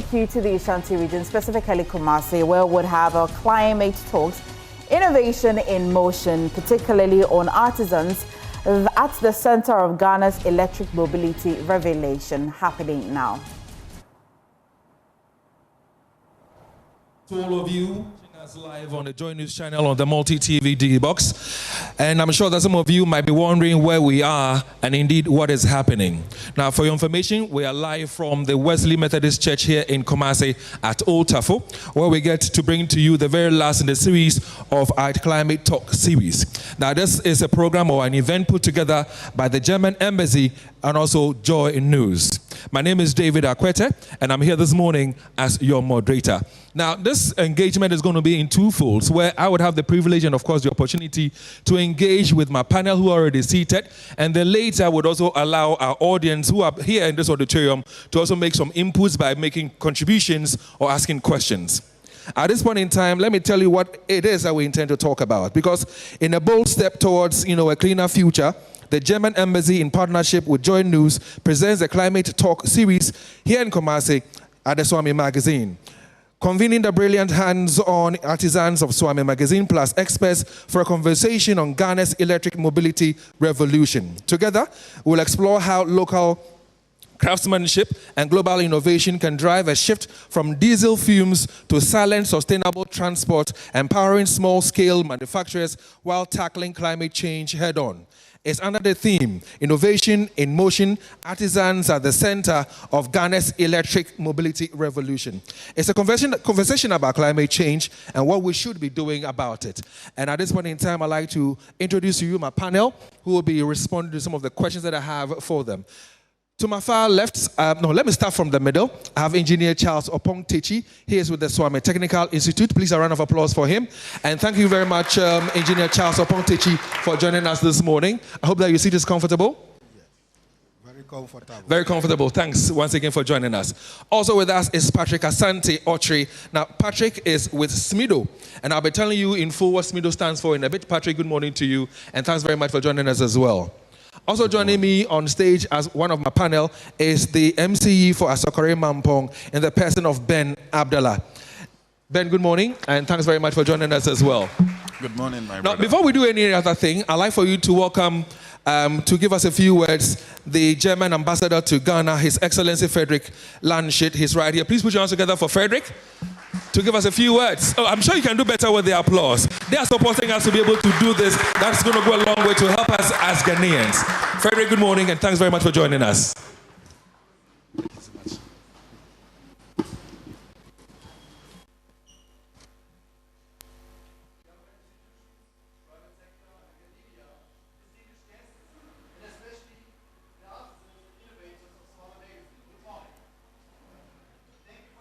take you to the Ashanti region, specifically Kumasi, where we'll have our climate talks, innovation in motion, particularly on artisans, at the center of Ghana's electric mobility revelation, happening now. To all of you, live on the JoyNews channel on the multi-TV D box, and I'm sure that some of you might be wondering where we are and indeed what is happening. Now, for your information, we are live from the Wesley Methodist Church here in Kumasi at Old Tafo, where we get to bring to you the very last in the series of our Climate Talk series. Now, this is a program or an event put together by the German Embassy and also JoyNews. My name is David Akwete, and I'm here this morning as your moderator. Now, this engagement is going to be in two folds, where I would have the privilege and, of course, the opportunity to engage with my panel who are already seated, and then later I would also allow our audience who are here in this auditorium to also make some inputs by making contributions or asking questions. At this point in time, let me tell you what it is that we intend to talk about, because in a bold step towards, a cleaner future, the German Embassy, in partnership with JoyNews, presents the Climate Talk series here in Kumasi at the Swami magazine. Convening the brilliant hands-on artisans of Swami magazine plus experts for a conversation on Ghana's electric mobility revolution. Together, we'll explore how local craftsmanship and global innovation can drive a shift from diesel fumes to silent, sustainable transport, empowering small-scale manufacturers while tackling climate change head-on. It's under the theme, Innovation in Motion, Artisans at the Center of Ghana's Electric Mobility Revolution. It's a conversation about climate change and what we should be doing about it. And at this point in time, I'd like to introduce to you my panel, who will be responding to some of the questions that I have for them. To my far left, let me start from the middle. I have Engineer Charles Opong-Techi. He is with the Swami Technical Institute. Please, a round of applause for him. And thank you very much, Engineer Charles Opong-Techi, for joining us this morning. I hope that your seat is comfortable. Yes. Very comfortable. Very comfortable. Thanks once again for joining us. Also with us is Patrick Asante-Otri. Now, Patrick is with SMIDO, and I'll be telling you in full what SMIDO stands for in a bit. Patrick, good morning to you, and thanks very much for joining us as well. Also joining me on stage as one of my panel is the MCE for Asokore Mampong in the person of Ben Abdallah. Ben, good morning, and thanks very much for joining us as well. Good morning, my Now, brother. before we do any other thing, I'd like for you to welcome, to give us a few words, the German ambassador to Ghana, His Excellency Frederick Landshut. He's right here. Please put your hands together for Frederick to give us a few words. Oh, I'm sure you can do better with the applause. They are supporting us to be able to do this. That's going to go a long way to help us as Ghanaians. Frederick, good morning, and thanks very much for joining us.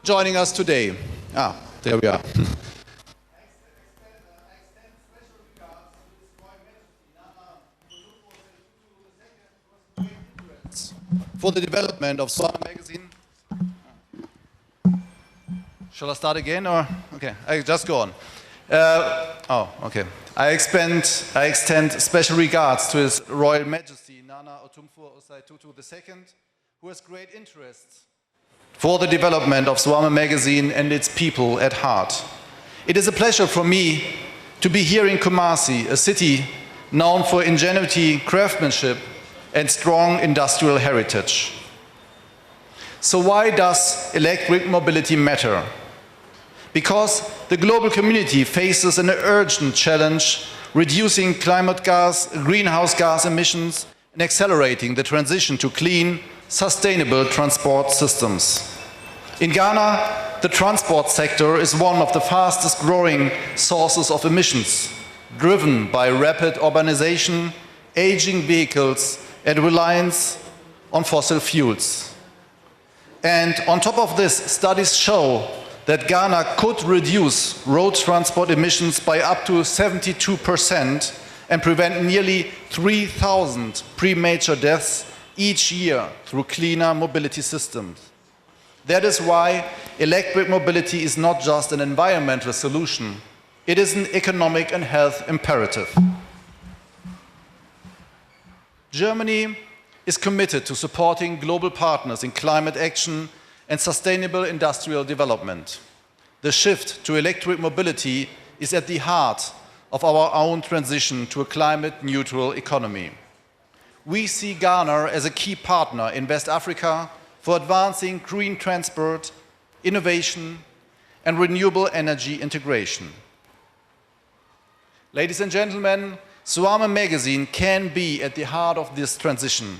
Joining us today. There we are. For the development of Swami magazine. Shall I start again or? Okay, I just go on. Okay. I extend special regards to His Royal Majesty Nana Otumfuo Osei Tutu II, who has great interest for the development of Swami magazine and its people at heart. It is a pleasure for me to be here in Kumasi, a city known for ingenuity, craftsmanship, and strong industrial heritage. So why does electric mobility matter? Because the global community faces an urgent challenge, reducing greenhouse gas emissions and accelerating the transition to clean, sustainable transport systems. In Ghana, the transport sector is one of the fastest growing sources of emissions, driven by rapid urbanization, aging vehicles, and reliance on fossil fuels. And on top of this, studies show that Ghana could reduce road transport emissions by up to 72% and prevent nearly 3,000 premature deaths each year through cleaner mobility systems. That is why electric mobility is not just an environmental solution, it is an economic and health imperative. Germany is committed to supporting global partners in climate action and sustainable industrial development. The shift to electric mobility is at the heart of our own transition to a climate-neutral economy. We see Ghana as a key partner in West Africa for advancing green transport, innovation, and renewable energy integration. Ladies and gentlemen, Swame magazine can be at the heart of this transition.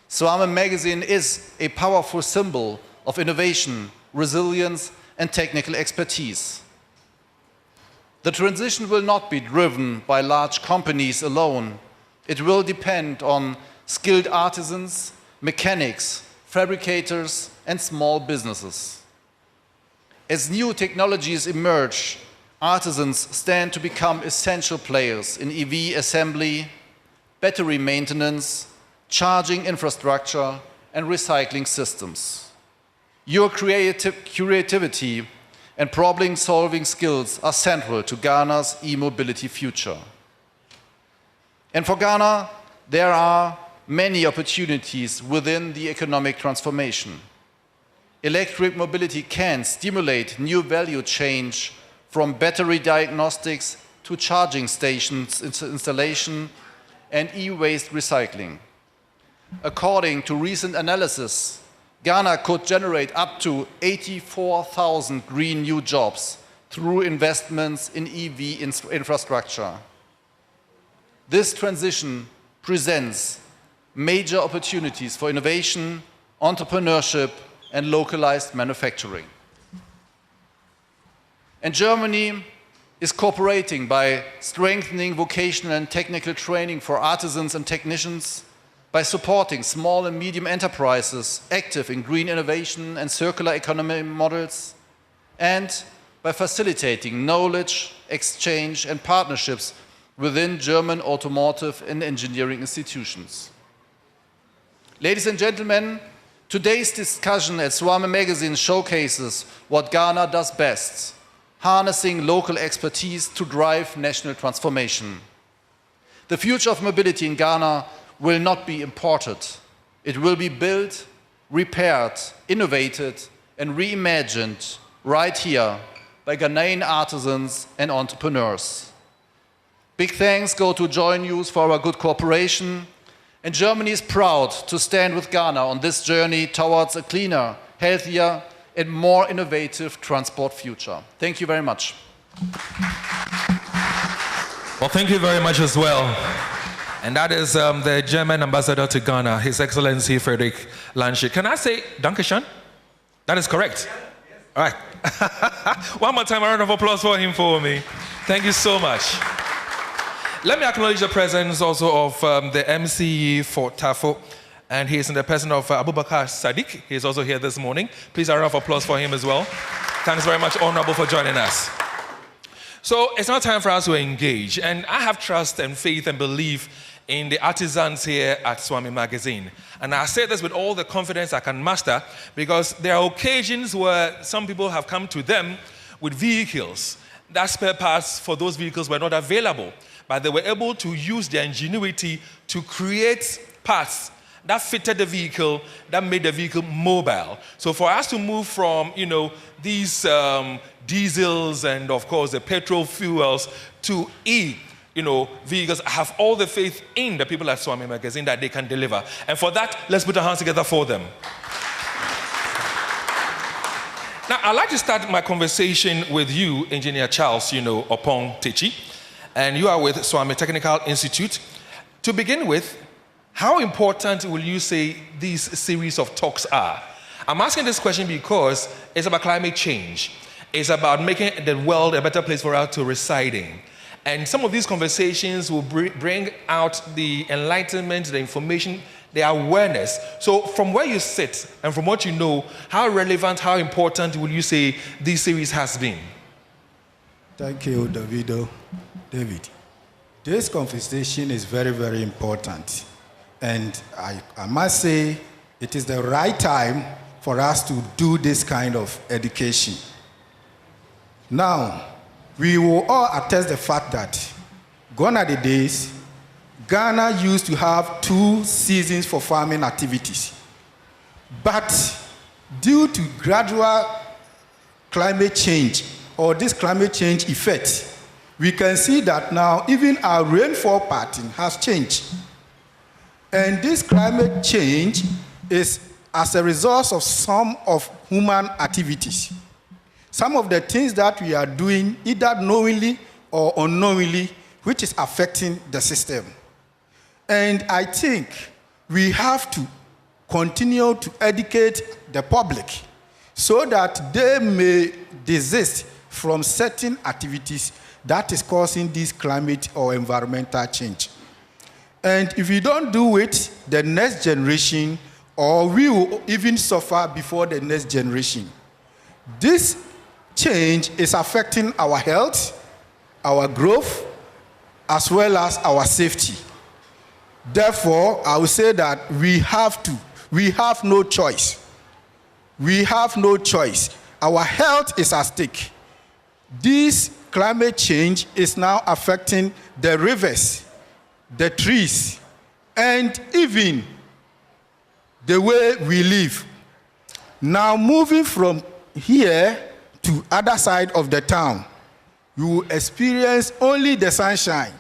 Swame magazine is a powerful symbol of innovation, resilience, and technical expertise. The transition will not be driven by large companies alone. It will depend on skilled artisans, mechanics, fabricators, and small businesses. As new technologies emerge, artisans stand to become essential players in EV assembly, battery maintenance, charging infrastructure, and recycling systems. Your creativity and problem-solving skills are central to Ghana's e-mobility future. And for Ghana, there are many opportunities within the economic transformation. Electric mobility can stimulate new value change from battery diagnostics to charging stations installation and e-waste recycling. According to recent analysis, Ghana could generate up to 84,000 green new jobs through investments in EV infrastructure. This transition presents major opportunities for innovation, entrepreneurship, and localized manufacturing. And Germany is cooperating by strengthening vocational and technical training for artisans and technicians, by supporting small and medium enterprises active in green innovation and circular economy models, and by facilitating knowledge exchange and partnerships within German automotive and engineering institutions. Ladies and gentlemen, today's discussion at Swame magazine showcases what Ghana does best: harnessing local expertise to drive national transformation. The future of mobility in Ghana will not be imported. It will be built, repaired, innovated, and reimagined right here by Ghanaian artisans and entrepreneurs. Big thanks go to JoyNews for our good cooperation, and Germany is proud to stand with Ghana on this journey towards a cleaner, healthier, and more innovative transport future. Thank you very much. Well, thank you very much as well. And that is the German ambassador to Ghana, His Excellency Frederick Lansche. Can I say Dankeschön? That is correct. Yes. All right. One more time, a round of applause for him for me. Thank you so much. Let me acknowledge the presence also of the MCE for TAFO, and he is in the person of Abubakar Sadiq. He is also here this morning. Please, a round of applause for him as well. Thanks very much, Honorable, for joining us. So it's now time for us to engage, and I have trust and faith and belief in the artisans here at Swame magazine. And I say this with all the confidence I can muster, because there are occasions where some people have come to them with vehicles that spare parts for those vehicles were not available, but they were able to use their ingenuity to create parts that fitted the vehicle, that made the vehicle mobile. So for us to move from, these diesels and of course the petrol fuels to vehicles, I have all the faith in the people at Swame magazine that they can deliver. And for that, let's put our hands together for them. Now, I'd like to start my conversation with you, Engineer Charles, Opong Techi, and you are with Swame Technical Institute. To begin with, how important will you say these series of talks are? I'm asking this question because it's about climate change. It's about making the world a better place for us to reside in. And some of these conversations will bring out the enlightenment, the information, the awareness. So from where you sit and from what you know, how relevant, how important will you say this series has been? Thank you, David. This conversation is very, very important. And I must say it is the right time for us to do this kind of education. Now, we will all attest the fact that gone are the days Ghana used to have 2 seasons for farming activities. But due to gradual climate change or this climate change effect, we can see that now even our rainfall pattern has changed. And this climate change is as a result of some of human activities. Some of the things that we are doing, either knowingly or unknowingly, which is affecting the system. And I think we have to continue to educate the public so that they may desist from certain activities that is causing this climate or environmental change. And if we don't do it, the next generation, or we will even suffer before the next generation. This change is affecting our health, our growth, as well as our safety. Therefore, I will say that we have no choice. We have no choice. Our health is at stake. This climate change is now affecting the rivers, the trees, and even the way we live. Now, moving from here to other side of the town, you will experience only the sunshine.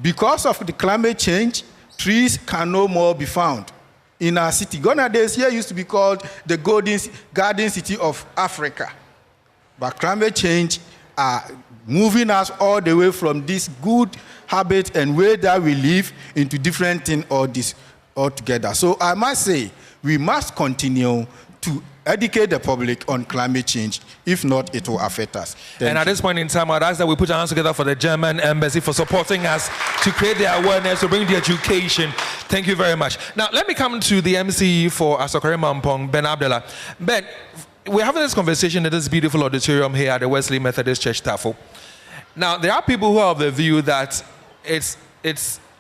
Because of the climate change, trees can no more be found in our city. Ghana days here used to be called the Garden City of Africa. But climate change are moving us all the way from this good habit and way that we live into different things altogether. So I must say, we must continue to educate the public on climate change. If not, it will affect us. At this point in time, I'd ask that we put our hands together for the German embassy for supporting us to create the awareness, to bring the education. Thank you very much. Now, let me come to the MC for Asokore Mampong, Ben Abdullah. Ben, we're having this conversation in this beautiful auditorium here at the Wesley Methodist Church, Tafo. Now, there are people who are of the view that it's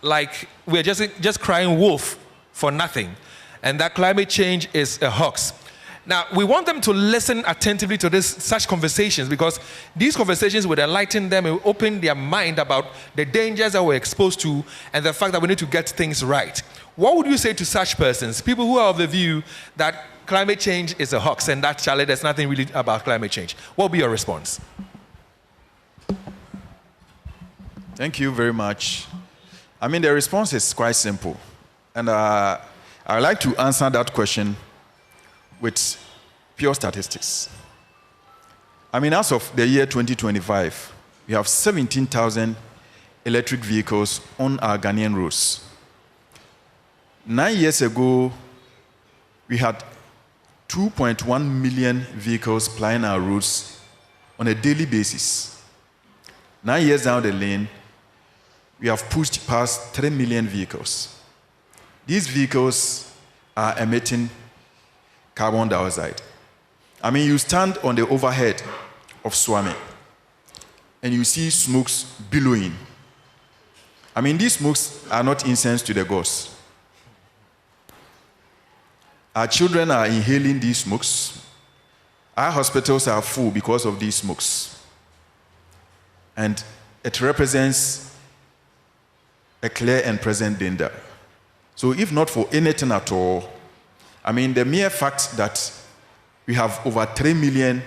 like we're just crying wolf for nothing, and that climate change is a hoax. Now, we want them to listen attentively to such conversations, because these conversations would enlighten them and open their mind about the dangers that we're exposed to and the fact that we need to get things right. What would you say to such persons, people who are of the view that climate change is a hoax and that, Charlie, there's nothing really about climate change? What would be your response? Thank you very much. I mean, the response is quite simple. And I'd like to answer that question with pure statistics. I mean, as of the year 2025, we have 17,000 electric vehicles on our Ghanaian roads. 9 years ago, we had 2.1 million vehicles plying our roads on a daily basis. 9 years down the lane, we have pushed past 3 million vehicles. These vehicles are emitting carbon dioxide. I mean, you stand on the overhead of Swami and you see smokes billowing. I mean, these smokes are not incense to the gods. Our children are inhaling these smokes. Our hospitals are full because of these smokes. And it represents a clear and present danger. So if not for anything at all, I mean, the mere fact that we have over 3 million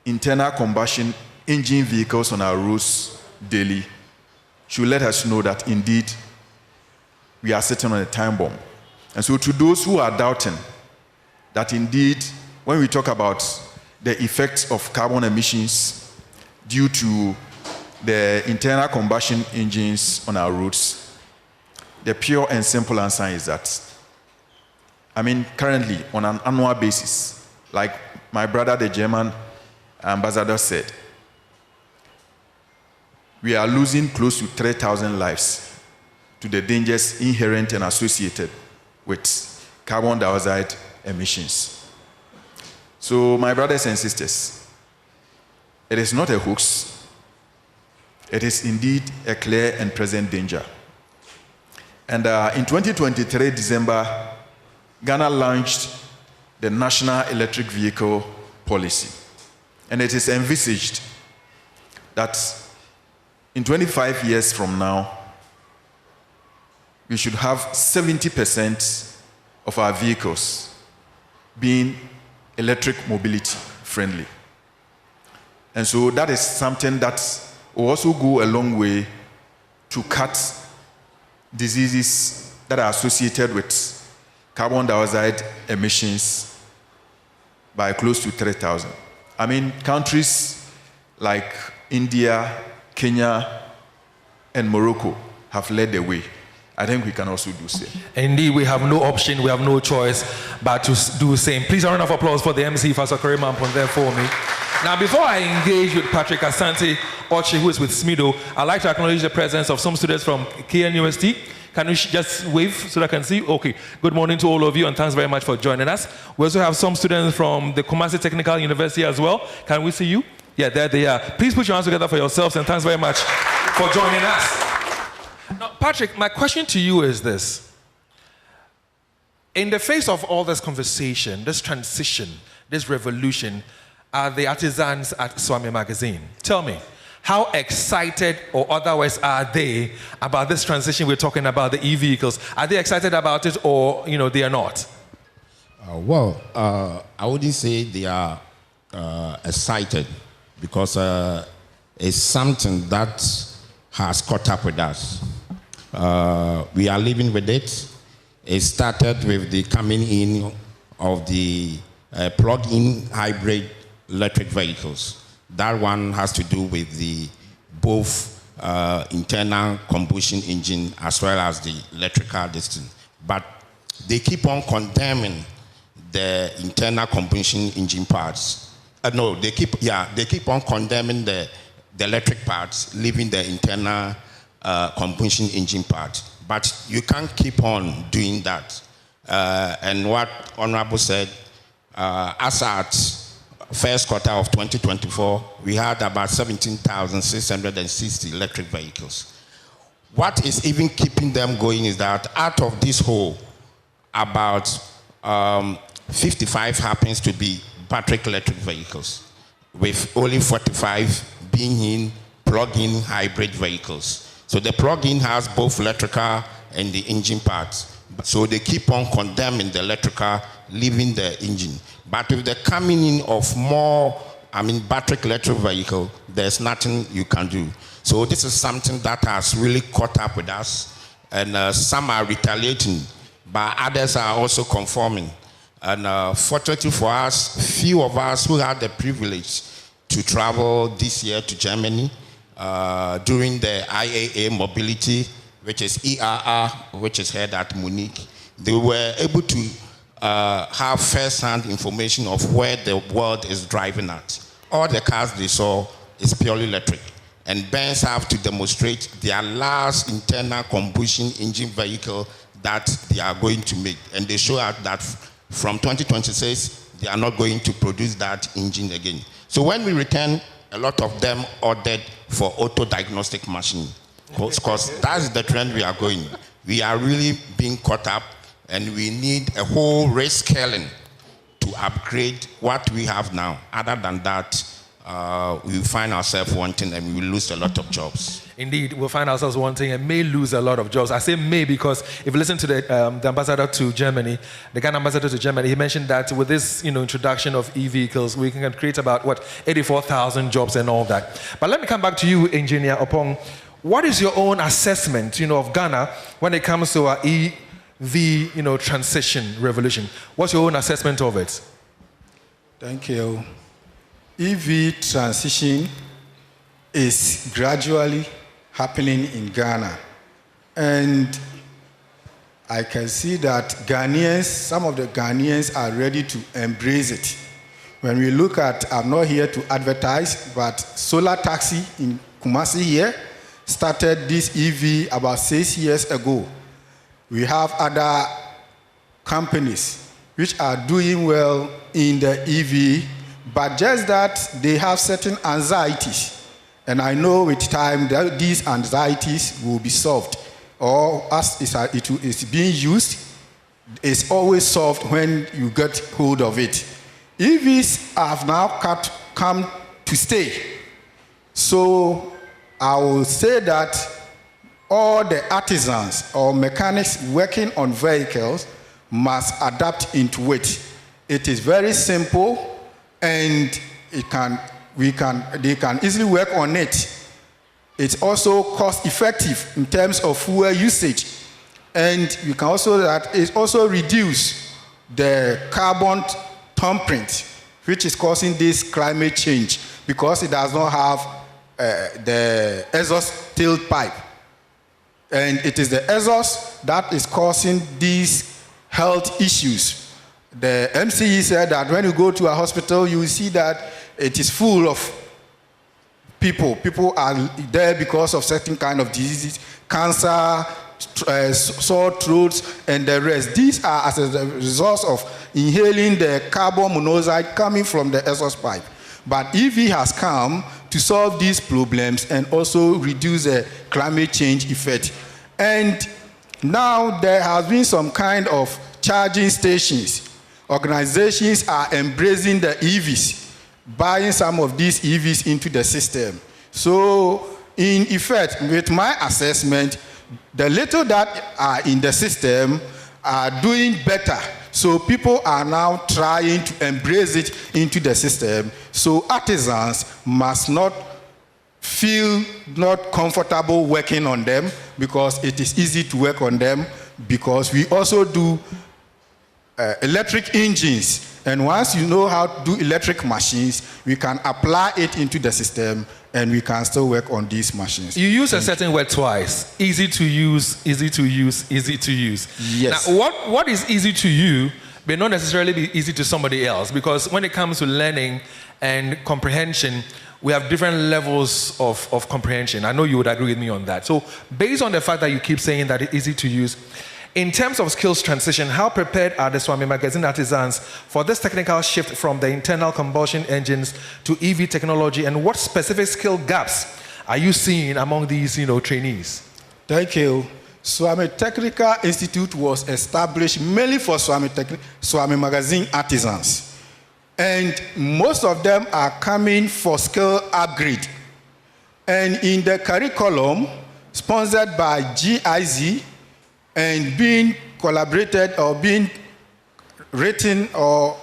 internal combustion engine vehicles on our roads daily should let us know that indeed we are sitting on a time bomb. And so to those who are doubting that indeed when we talk about the effects of carbon emissions due to the internal combustion engines on our roads, the pure and simple answer is that, I mean, currently on an annual basis, like my brother, the German ambassador said, we are losing close to 3,000 lives to the dangers inherent and associated with carbon dioxide emissions. So, my brothers and sisters, it is not a hoax. It is indeed a clear and present danger. And in 2023, December, Ghana launched the National Electric Vehicle Policy. And it is envisaged that in 25 years from now, we should have 70% of our vehicles being electric mobility friendly. And so that is something that will also go a long way to cut diseases that are associated with carbon dioxide emissions by close to 3,000. I mean, countries like India, Kenya, and Morocco have led the way. I think we can also do the same. Indeed, we have no option, we have no choice but to do the same. Please, a round of applause for the MC Fasokore Mampon there for me. Now, before I engage with Patrick Asante Ochi, who is with SMIDO, I'd like to acknowledge the presence of some students from KNUST. Can you just wave so that I can see? Okay. Good morning to all of you, and thanks very much for joining us. We also have some students from the Kumasi Technical University as well. Can we see you? Yeah, there they are. Please put your hands together for yourselves, and thanks very much for joining us. Now, Patrick, my question to you is this. In the face of all this conversation, this transition, this revolution, are the artisans at Swami Magazine? Tell me, how excited or otherwise are they about this transition we're talking about, the e-vehicles? Are they excited about it, or, they are not? I wouldn't say they are excited, because it's something that has caught up with us. We are living with it. It started with the coming in of the plug-in hybrid electric vehicles. That one has to do with the both internal combustion engine as well as the electrical distance. But they keep on condemning the internal combustion engine parts. They keep on condemning the electric parts, leaving the internal combustion engine part. But you can't keep on doing that. And what Honorable said, as at first quarter of 2024, we had about 17,660 electric vehicles. What is even keeping them going is that out of this whole, about 55 happens to be battery electric vehicles, with only 45 being in plug-in hybrid vehicles. So the plug-in has both electrical and the engine parts. So they keep on condemning the electrical, leaving the engine. But with the coming in of more, battery electric vehicle, there's nothing you can do. So this is something that has really caught up with us, and some are retaliating, but others are also conforming. And fortunately for us, few of us who had the privilege to travel this year to Germany during the IAA mobility, which is ERR, which is held at Munich, they were able to have first-hand information of where the world is driving at. All the cars they saw is purely electric. And Benz have to demonstrate their last internal combustion engine vehicle that they are going to make. And they show us that from 2026, they are not going to produce that engine again. So when we return, a lot of them ordered for auto-diagnostic machine, because that's the trend we are going. We are really being caught up, and we need a whole rescaling to upgrade what we have now. Other than that, we find ourselves wanting, and we will lose a lot of jobs. Indeed, we'll find ourselves wanting and may lose a lot of jobs. I say may because if you listen to the ambassador to Germany, the Ghana ambassador to Germany, he mentioned that with this introduction of e-vehicles, we can create about 84,000 jobs and all that. But let me come back to you, Engineer Opong. What is your own assessment, of Ghana when it comes to our EV, transition revolution? What's your own assessment of it? Thank you. EV transition is gradually happening in Ghana. And I can see that some of the Ghanaians are ready to embrace it. When we look at, I'm not here to advertise, but Solar Taxi in Kumasi here started this EV about 6 years ago. We have other companies which are doing well in the EV, but just that they have certain anxieties. And I know with time that these anxieties will be solved. Or as it is being used, it's always solved when you get hold of it. EVs have now come to stay. So I will say that all the artisans or mechanics working on vehicles must adapt into it. It is very simple, and they can easily work on it. It's also cost effective in terms of fuel usage, and you can also it also reduce the carbon thumbprint, which is causing this climate change because it does not have the exhaust tailpipe. And it is the exhaust that is causing these health issues. The MCE said that when you go to a hospital, you will see that it is full of people. People are there because of certain kind of diseases, cancer, sore throats, and the rest. These are as a result of inhaling the carbon monoxide coming from the exhaust pipe. But EV has come to solve these problems and also reduce the climate change effect. And now there has been some kind of charging stations. Organizations are embracing the EVs, buying some of these EVs into the system. So in effect, with my assessment, the little that are in the system are doing better. So people are now trying to embrace it into the system. So artisans must not feel not comfortable working on them, because it is easy to work on them, because we also do electric engines. And once you know how to do electric machines, we can apply it into the system and we can still work on these machines. You use a certain word twice. Easy to use, easy to use, easy to use. Yes. Now, what is easy to you may not necessarily be easy to somebody else, because when it comes to learning and comprehension, we have different levels of comprehension. I know you would agree with me on that. So based on the fact that you keep saying that it's easy to use, in terms of skills transition, how prepared are the Swami Magazine artisans for this technical shift from the internal combustion engines to EV technology, and what specific skill gaps are you seeing among these, trainees? Thank you. Swami Technical Institute was established mainly for Swami Magazine artisans. And most of them are coming for skill upgrade. And in the curriculum, sponsored by GIZ, and being collaborated or being written or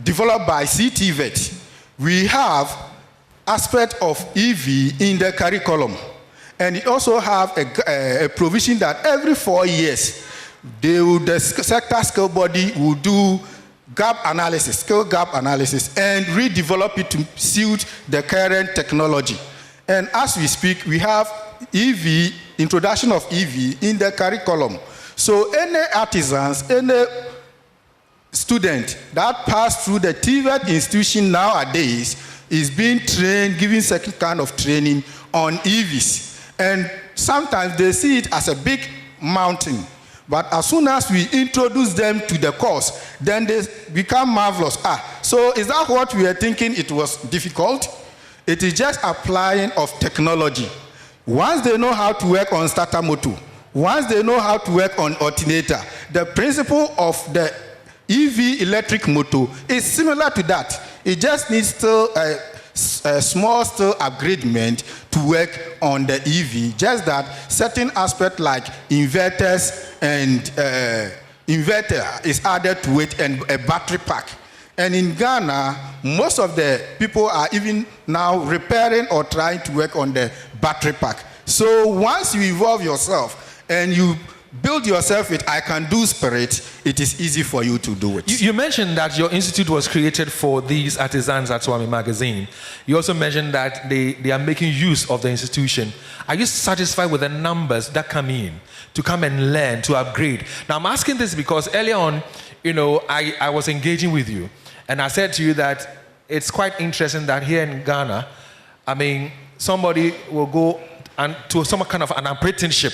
developed by CTVET, we have aspect of EV in the curriculum. And it also have a provision that every 4 years, the sector skill body will do skill gap analysis, and redevelop it to suit the current technology. And as we speak, we have EV, introduction of EV in the curriculum. So any artisans, any student that passed through the TVET institution nowadays is being trained, given certain kind of training on EVs. And sometimes they see it as a big mountain. But as soon as we introduce them to the course, then they become marvelous. So is that what we were thinking it was difficult? It is just applying of technology. Once they know how to work on starter motor, once they know how to work on alternator, the principle of the EV electric motor is similar to that. It just needs still a small still upgradement to work on the EV. Just that certain aspect like inverters and inverter is added to it, and a battery pack. And in Ghana, most of the people are even now repairing or trying to work on the battery pack. So once you evolve yourself and you build yourself with I can do spirit, it is easy for you to do it. You mentioned that your institute was created for these artisans at Swami Magazine. You also mentioned that they are making use of the institution. Are you satisfied with the numbers that come in to come and learn, to upgrade? Now I'm asking this because earlier on, I was engaging with you, and I said to you that it's quite interesting that here in Ghana, somebody will go to some kind of an apprenticeship,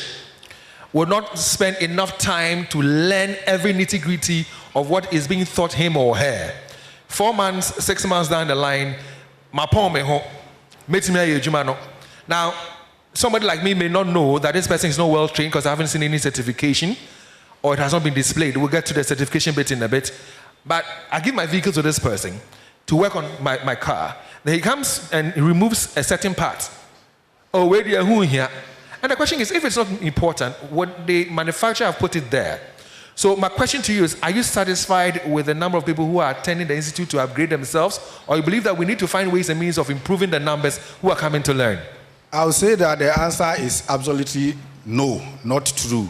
will not spend enough time to learn every nitty-gritty of what is being taught him or her. 4 months, 6 months down the line, now, somebody like me may not know that this person is not well trained because I haven't seen any certification, or it has not been displayed. We'll get to the certification bit in a bit. But I give my vehicle to this person to work on my car. Then he comes and removes a certain part. Oh, where do you who here? And the question is, if it's not important, would the manufacturer have put it there? So my question to you is, are you satisfied with the number of people who are attending the institute to upgrade themselves, or you believe that we need to find ways and means of improving the numbers who are coming to learn? I would say that the answer is absolutely no, not true.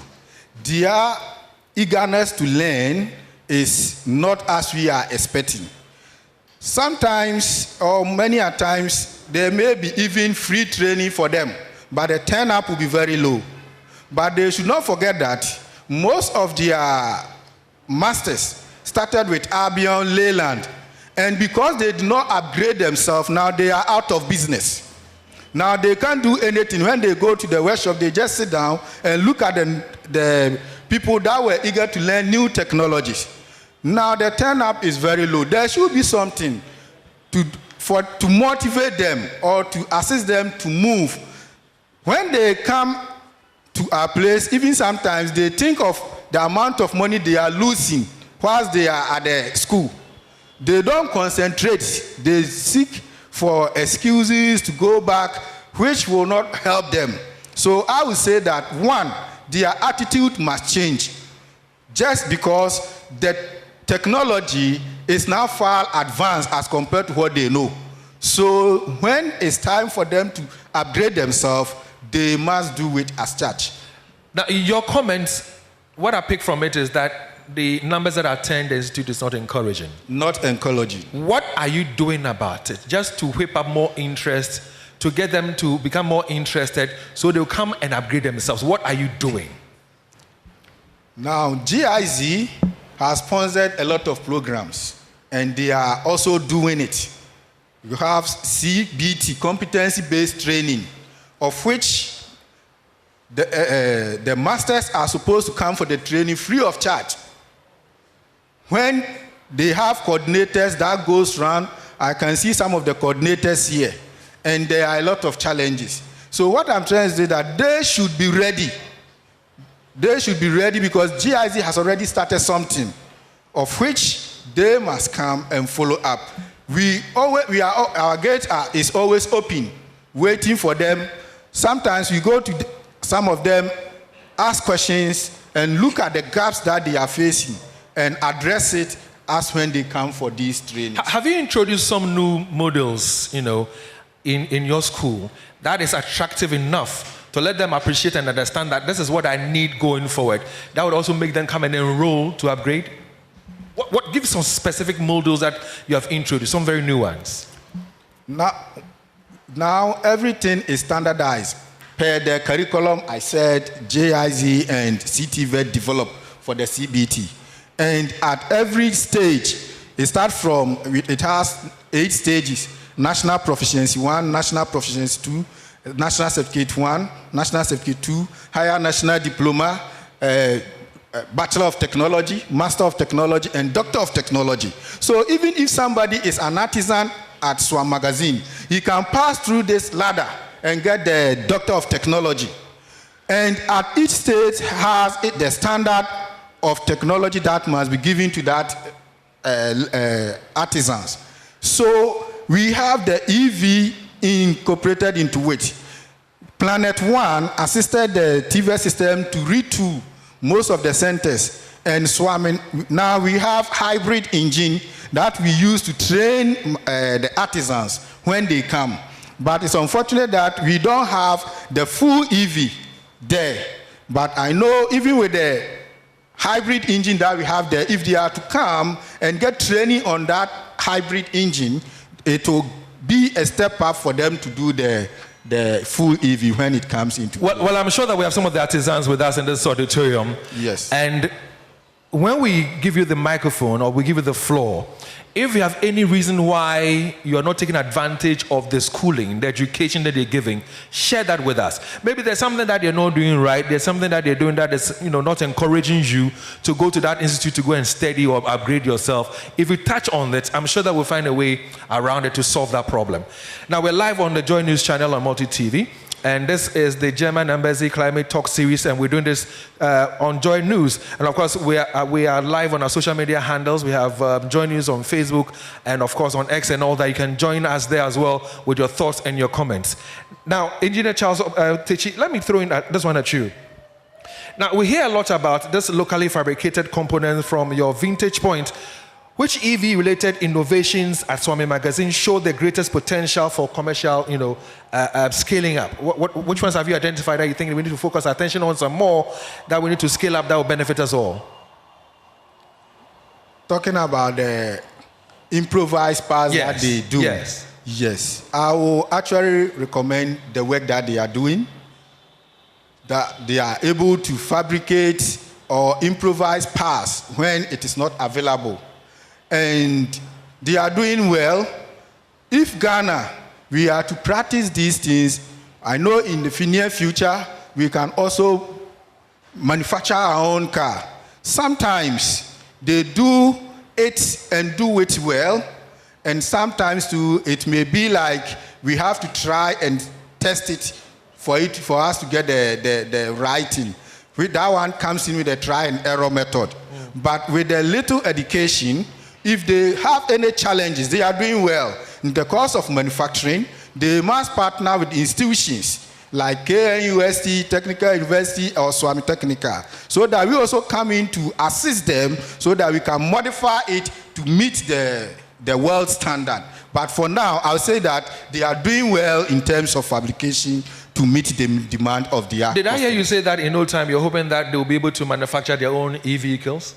Their eagerness to learn is not as we are expecting. Sometimes, or many a times, there may be even free training for them, but the turn-up will be very low. But they should not forget that most of their masters started with Albion, Leyland, and because they did not upgrade themselves, now they are out of business. Now they can't do anything. When they go to the workshop, they just sit down and look at the people that were eager to learn new technologies. Now the turn-up is very low. There should be something to motivate them or to assist them to move. When they come to our place, even sometimes they think of the amount of money they are losing whilst they are at the school. They don't concentrate. They seek for excuses to go back, which will not help them. So I would say that, one, their attitude must change. Just because the technology is now far advanced as compared to what they know. So when it's time for them to upgrade themselves, they must do it as such. Now, in your comments, what I pick from it is that the numbers that attend the institute is not encouraging. Not encouraging. What are you doing about it? Just to whip up more interest, to get them to become more interested, so they'll come and upgrade themselves. What are you doing? Now, GIZ has sponsored a lot of programs, and they are also doing it. You have CBT, competency-based training, of which the masters are supposed to come for the training free of charge. When they have coordinators that goes around, I can see some of the coordinators here, and there are a lot of challenges. So what I'm trying to say is that they should be ready. They should be ready because GIZ has already started something of which they must come and follow up. Our gate is always open, waiting for them. Sometimes we go to some of them, ask questions, and look at the gaps that they are facing and address it as when they come for these trainings. Have you introduced some new models, in your school that is attractive enough to let them appreciate and understand that this is what I need going forward? That would also make them come and enroll to upgrade? What give some specific models that you have introduced, some very new ones? Now everything is standardized. Per the curriculum, I said JIZ and CTVET developed for the CBT. And at every stage, it has 8 stages. National Proficiency 1, National Proficiency 2, National Certificate 1, National Certificate 2, Higher National Diploma, Bachelor of Technology, Master of Technology, and Doctor of Technology. So even if somebody is an artisan at Swam Magazine, he can pass through this ladder and get the Doctor of Technology. And at each stage has the standard of technology that must be given to that artisans. So we have the EV incorporated into it. Planet One assisted the TV system to retool most of the centers, and swarming. Now we have hybrid engine that we use to train the artisans when they come. But it's unfortunate that we don't have the full EV there. But I know even with the hybrid engine that we have there, if they are to come and get training on that hybrid engine, it will be a step up for them to do the full EV when it comes into well, I'm sure that we have some of the artisans with us in this auditorium. Yes. And when we give you the microphone or we give you the floor, if you have any reason why you are not taking advantage of the schooling, the education that they're giving, share that with us. Maybe there's something that you're not doing right. There's something that they're doing that is, not encouraging you to go to that institute to go and study or upgrade yourself. If we touch on it, I'm sure that we'll find a way around it to solve that problem. Now, we're live on the JoyNews channel on Multi TV. And this is the German Embassy Climate Talks series, and we're doing this on JoyNews. And of course, we are live on our social media handles. We have JoyNews on Facebook, and of course on X and all that. You can join us there as well with your thoughts and your comments. Now, Engineer Charles Techi, let me throw in this one at you. Now, we hear a lot about this locally fabricated component from your Vintage Point. Which EV-related innovations at Swami Magazine show the greatest potential for commercial, scaling up? Which ones have you identified that you think we need to focus our attention on some more, that we need to scale up, that will benefit us all? Talking about the improvised parts that they do. Yes. I will actually recommend the work that they are doing, that they are able to fabricate or improvise parts when it is not available. And they are doing well. If Ghana, we are to practice these things, I know in the near future, we can also manufacture our own car. Sometimes they do it and do it well, and sometimes too, it may be like we have to try and test it for us to get the right thing. That one comes in with a try and error method. But with a little education, if they have any challenges, they are doing well. In the course of manufacturing, they must partner with institutions like KNUST, Technical University, or Swami Technical, so that we also come in to assist them so that we can modify it to meet the world standard. But for now, I'll say that they are doing well in terms of fabrication to meet the demand of the Did I hear you say that in no time you're hoping that they'll be able to manufacture their own e-vehicles?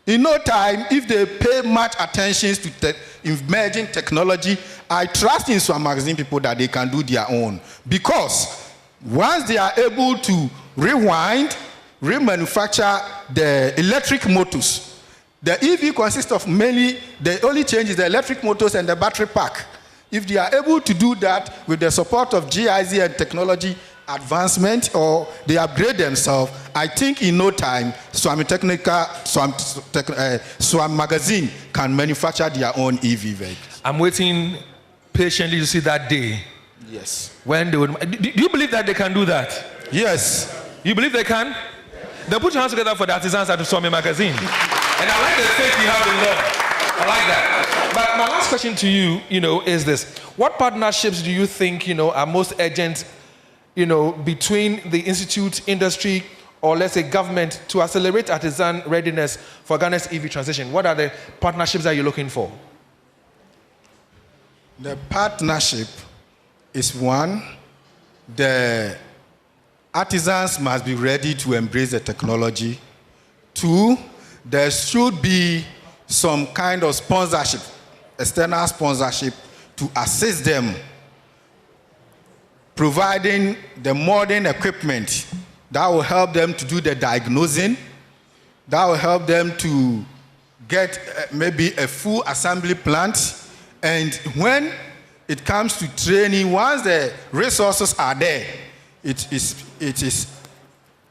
In no time, if they pay much attention to emerging technology, I trust in Swami Magazine people that they can do their own. Because once they are able to remanufacture the electric motors, the EV consists of mainly, the only change is the electric motors and the battery pack. If they are able to do that with the support of GIZ and technology advancement, or they upgrade themselves, I think in no time, Swami Magazine can manufacture their own EV vehicles. I'm waiting patiently to see that day. Yes. When they would. Do you believe that they can do that? Yes. You believe they can? Then put your hands together for the artisans at the Swami Magazine. And I like the faith you have in them. I like that. But my last question to you, is this. What partnerships do you think, are most urgent, between the institute, industry, or let's say government, to accelerate artisan readiness for Ghana's EV transition? What are the partnerships that you're looking for? The partnership is one. The artisans must be ready to embrace the technology. Two, there should be some kind of sponsorship, external sponsorship, to assist them, providing the modern equipment that will help them to do the diagnosing, that will help them to get maybe a full assembly plant. And when it comes to training, once the resources are there, it is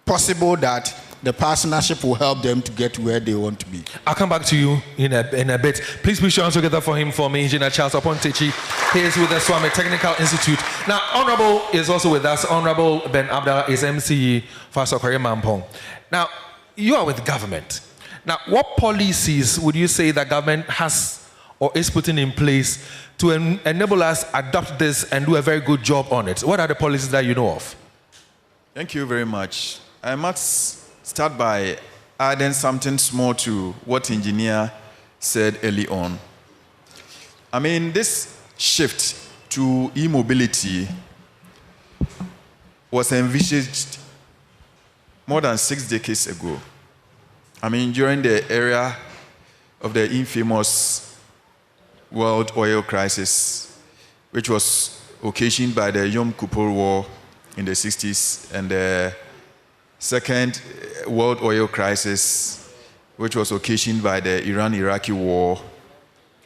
possible that the partnership will help them to get where they want to be. I'll come back to you in a bit. Please put your hands together for him for me, Engineer Charles Apontechi. He is with the Swami Technical Institute. Now, Honorable is also with us. Honorable Ben Abdallah is MCE for Sokore Mampong. Now, you are with government. Now, what policies would you say that government has or is putting in place to enable us adopt this and do a very good job on it? What are the policies that you know of? Thank you very much. I must start by adding something small to what engineer said early on. I mean, this shift to e-mobility was envisaged more than 6 decades ago. I mean, during the era of the infamous world oil crisis, which was occasioned by the Yom Kippur War in the 60s and the Second World Oil Crisis, which was occasioned by the Iran-Iraqi War.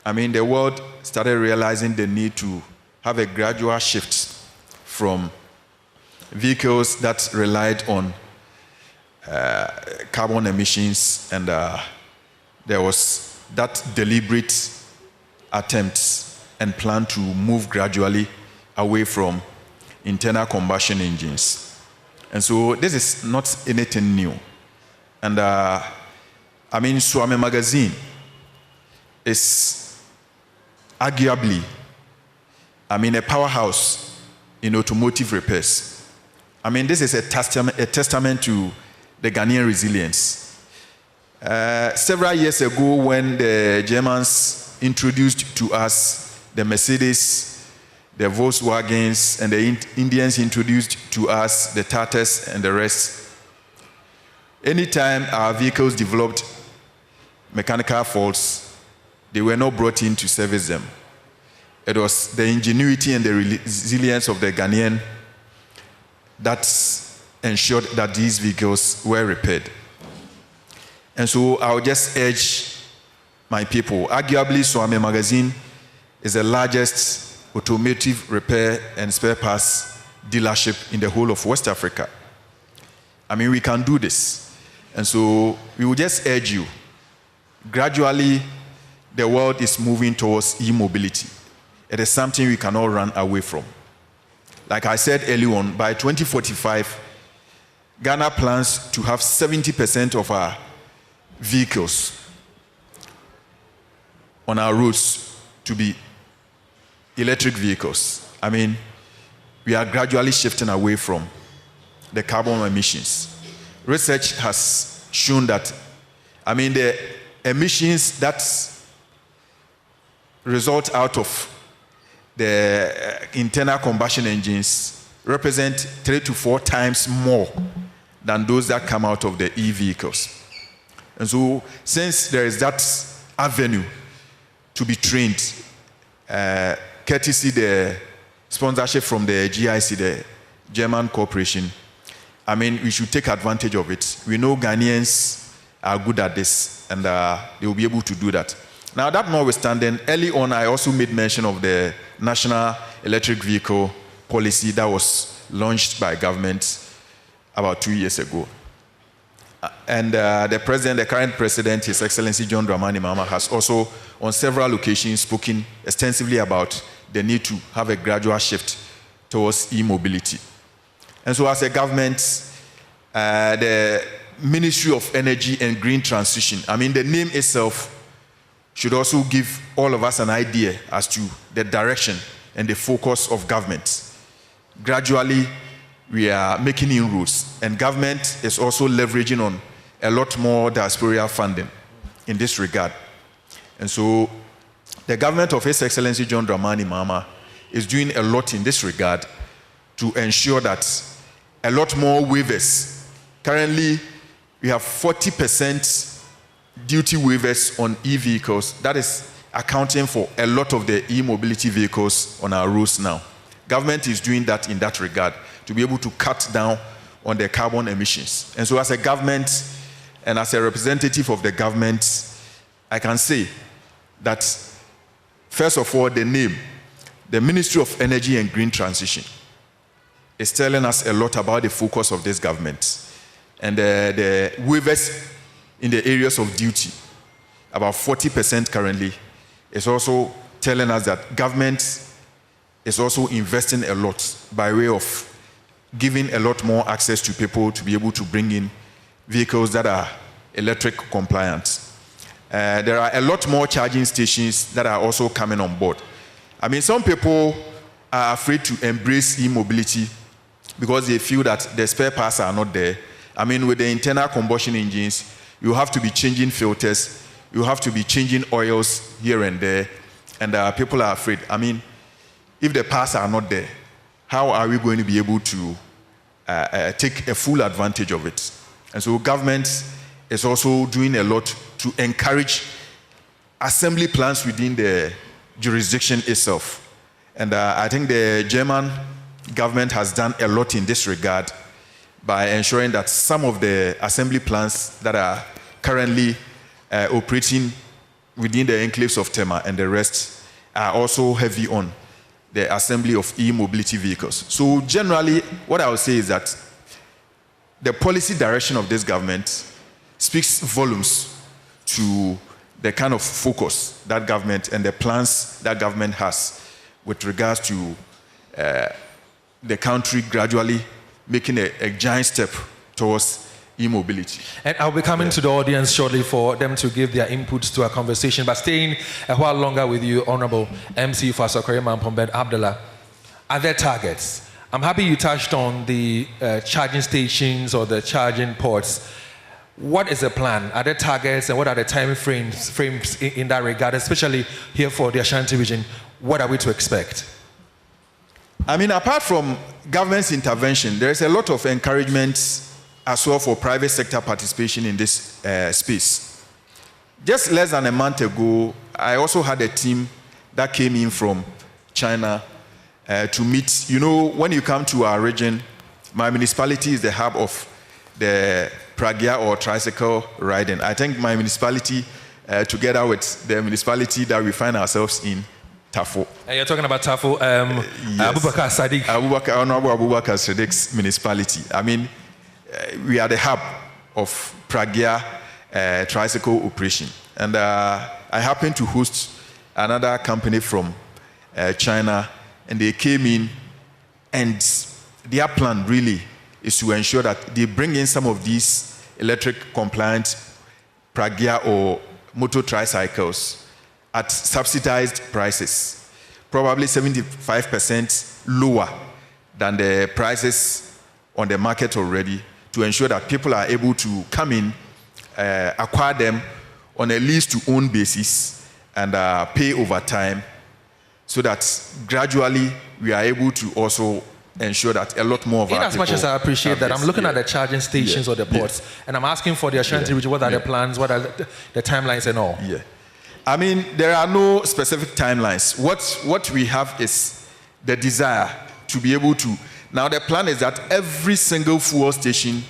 I mean, the world started realizing the need to have a gradual shift from vehicles that relied on carbon emissions, and there was that deliberate attempt and plan to move gradually away from internal combustion engines. And so this is not anything new. And I mean, Swami Magazine is arguably, a powerhouse in automotive repairs. I mean, this is a testament to the Ghanaian resilience. Several years ago, when the Germans introduced to us the Mercedes, the Volkswagens, and the Indians introduced to us the Tatas and the rest, anytime our vehicles developed mechanical faults, they were not brought in to service them. It was the ingenuity and the resilience of the Ghanaian that ensured that these vehicles were repaired. And so I'll just urge my people. Arguably, Swame Magazine is the largest automotive repair and spare parts dealership in the whole of West Africa. I mean, we can do this. And so we will just urge you. Gradually, the world is moving towards e-mobility. It is something we cannot run away from. Like I said earlier on, by 2045, Ghana plans to have 70% of our vehicles on our roads to be electric vehicles. I mean, we are gradually shifting away from the carbon emissions. Research has shown that, I mean, the emissions that result out of the internal combustion engines represent 3 to 4 times more than those that come out of the e-vehicles. And so, since there is that avenue to be trained, courtesy the sponsorship from the GIC, the German corporation, I mean, we should take advantage of it. We know Ghanaians are good at this, and they will be able to do that. Now, that notwithstanding, early on, I also made mention of the National Electric Vehicle Policy that was launched by government about 2 years ago. And the current president, His Excellency John Dramani Mahama, has also, on several occasions, spoken extensively about the need to have a gradual shift towards e-mobility. And so, as a government, the Ministry of Energy and Green Transition, I mean, the name itself should also give all of us an idea as to the direction and the focus of government. Gradually, we are making inroads, and government is also leveraging on a lot more diaspora funding in this regard. And so, the government of His Excellency John Dramani Mahama is doing a lot in this regard to ensure that a lot more waivers. Currently, we have 40% duty waivers on e-vehicles. That is accounting for a lot of the e-mobility vehicles on our roads now. Government is doing that in that regard to be able to cut down on the carbon emissions. And so, as a government and as a representative of the government, I can say that, first of all, the name, the Ministry of Energy and Green Transition, is telling us a lot about the focus of this government. And the waivers in the areas of duty, about 40% currently, is also telling us that government is also investing a lot by way of giving a lot more access to people to be able to bring in vehicles that are electric compliant. There are a lot more charging stations that are also coming on board. I mean, some people are afraid to embrace e-mobility because they feel that the spare parts are not there. I mean, with the internal combustion engines, you have to be changing filters, you have to be changing oils here and there, and people are afraid. I mean, if the parts are not there, how are we going to be able to take a full advantage of it? And so government is also doing a lot to encourage assembly plants within the jurisdiction itself. And I think the German government has done a lot in this regard by ensuring that some of the assembly plants that are currently operating within the enclaves of Tema and the rest are also heavy on the assembly of e-mobility vehicles. So generally, what I would say is that the policy direction of this government speaks volumes to the kind of focus that government and the plans that government has with regards to the country gradually making a giant step towards e-mobility. And I'll be coming to the audience shortly for them to give their inputs to our conversation, but staying a while longer with you, Honorable MC Fasokore Mampombed Abdallah. Are there targets? I'm happy you touched on the charging stations or the charging ports. What is the plan? Are there targets and what are the time frames in that regard, especially here for the Ashanti region? What are we to expect? I mean, apart from government's intervention, there is a lot of encouragement as well for private sector participation in this space. Just less than a month ago, I also had a team that came in from China to meet. You know, when you come to our region, my municipality is the hub of the pragya or tricycle riding. I think my municipality, together with the municipality that we find ourselves in, Tafo. And you're talking about Tafo, Yes. Abubakar Sadiq. Honorable Abubakar Sadiq's municipality. I mean, we are the hub of pragya tricycle operation. And I happened to host another company from China, and they came in, and their plan really is to ensure that they bring in some of these electric compliant pragya or motor tricycles at subsidized prices, probably 75% lower than the prices on the market already, to ensure that people are able to come in, acquire them on a lease-to-own basis and pay over time, so that gradually we are able to also ensure that a lot more of our people... In as much as I appreciate that, I'm looking at the charging stations or the ports, and I'm asking for the Ashanti region, what are the plans, what are the timelines and all? Yeah. I mean, there are no specific timelines. What we have is the desire to be able to... Now, the plan is that every single fuel station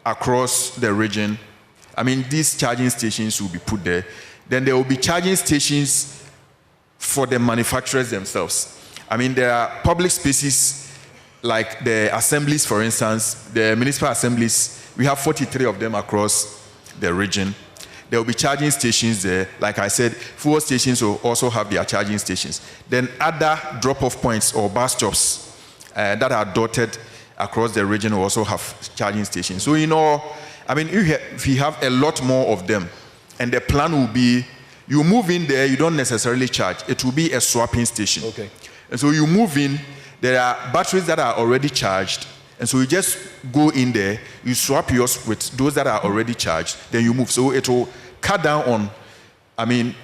across the region, I mean, these charging stations will be put there. Then there will be charging stations for the manufacturers themselves. I mean, there are public spaces like the assemblies, for instance, the municipal assemblies. We have 43 of them across the region. There will be charging stations there. Like I said, fuel stations will also have their charging stations. Then other drop-off points or bus stops that are dotted across the region will also have charging stations. So, you know, I mean, if you have a lot more of them, and the plan will be, you move in there, you don't necessarily charge. It will be a swapping station. Okay. And so you move in, there are batteries that are already charged, and so you just go in there, you swap yours with those that are already charged, then you move. So it will cut down on, I mean,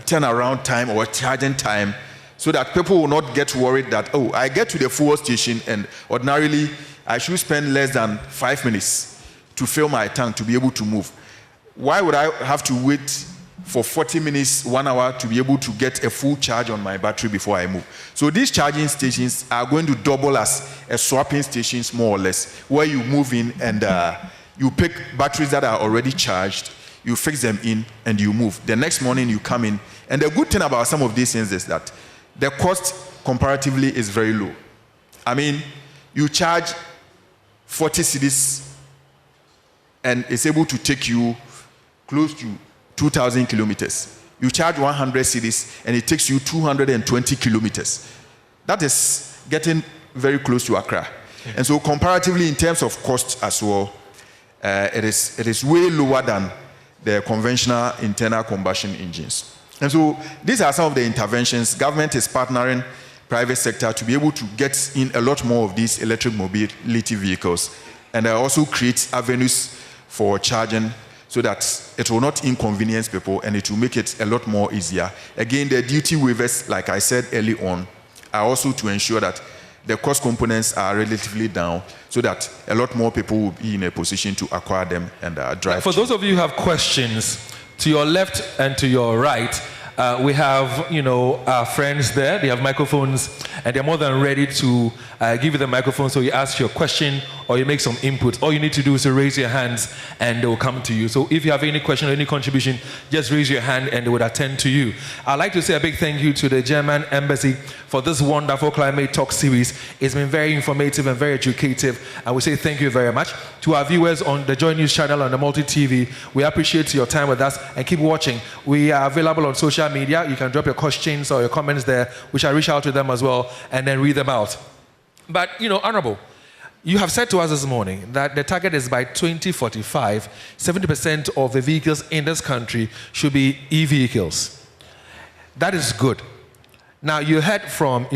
turnaround time or charging time, so that people will not get worried that, oh, I get to the fuel station and ordinarily I should spend less than 5 minutes to fill my tank to be able to move. Why would I have to wait for 40 minutes, 1 hour to be able to get a full charge on my battery before I move? So these charging stations are going to double as a swapping stations, more or less, where you move in and you pick batteries that are already charged, you fix them in, and you move. The next morning you come in. And the good thing about some of these things is that the cost comparatively is very low. I mean, you charge 40 cedis and it's able to take you close to 2,000 kilometers. You charge 100 cedis and it takes you 220 kilometers. That is getting very close to Accra. And so comparatively in terms of cost as well, it is way lower than the conventional internal combustion engines. And so these are some of the interventions. Government is partnering private sector to be able to get in a lot more of these electric mobility vehicles, and also create avenues for charging so that it will not inconvenience people and it will make it a lot more easier. Again, the duty waivers, like I said early on, are also to ensure that the cost components are relatively down so that a lot more people will be in a position to acquire them and drive. For those of you who have questions, to your left and to your right, we have, our friends there. They have microphones, and they're more than ready to give you the microphone so you ask your question or you make some input. All you need to do is to raise your hands, and they will come to you. So if you have any question or any contribution, just raise your hand, and they would attend to you. I'd like to say a big thank you to the German Embassy for this wonderful Climate Talk series. It's been very informative and very educative, and we say thank you very much. To our viewers on the JoyNews channel on the Multi TV, we appreciate your time with us, and keep watching. We are available on social media. You can drop your questions or your comments there. We shall reach out to them as well and then read them out. But, Honorable, you have said to us this morning that the target is by 2045, 70% of the vehicles in this country should be e-vehicles. That is good. Now, you heard from,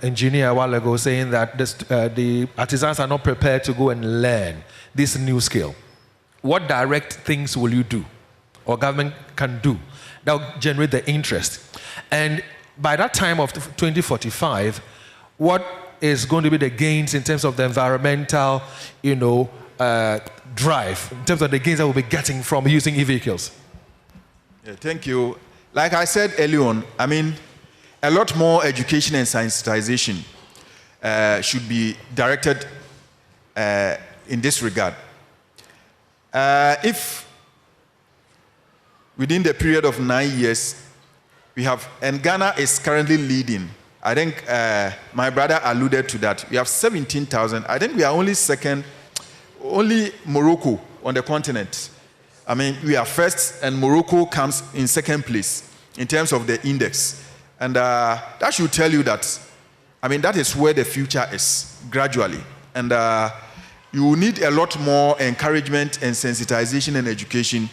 engineer a while ago saying that the artisans are not prepared to go and learn this new skill. What direct things will you do or government can do that will generate the interest? And by that time of 2045, what is going to be the gains in terms of the environmental, drive, in terms of the gains that we'll be getting from using e-vehicles? Yeah, thank you. Like I said earlier on, a lot more education and sensitization should be directed in this regard. If within the period of 9 years, we have, and Ghana is currently leading. I think my brother alluded to that. We have 17,000. I think we are only second, only Morocco on the continent. We are first, and Morocco comes in second place in terms of the index. And that should tell you that, that is where the future is, gradually. And you will need a lot more encouragement and sensitization and education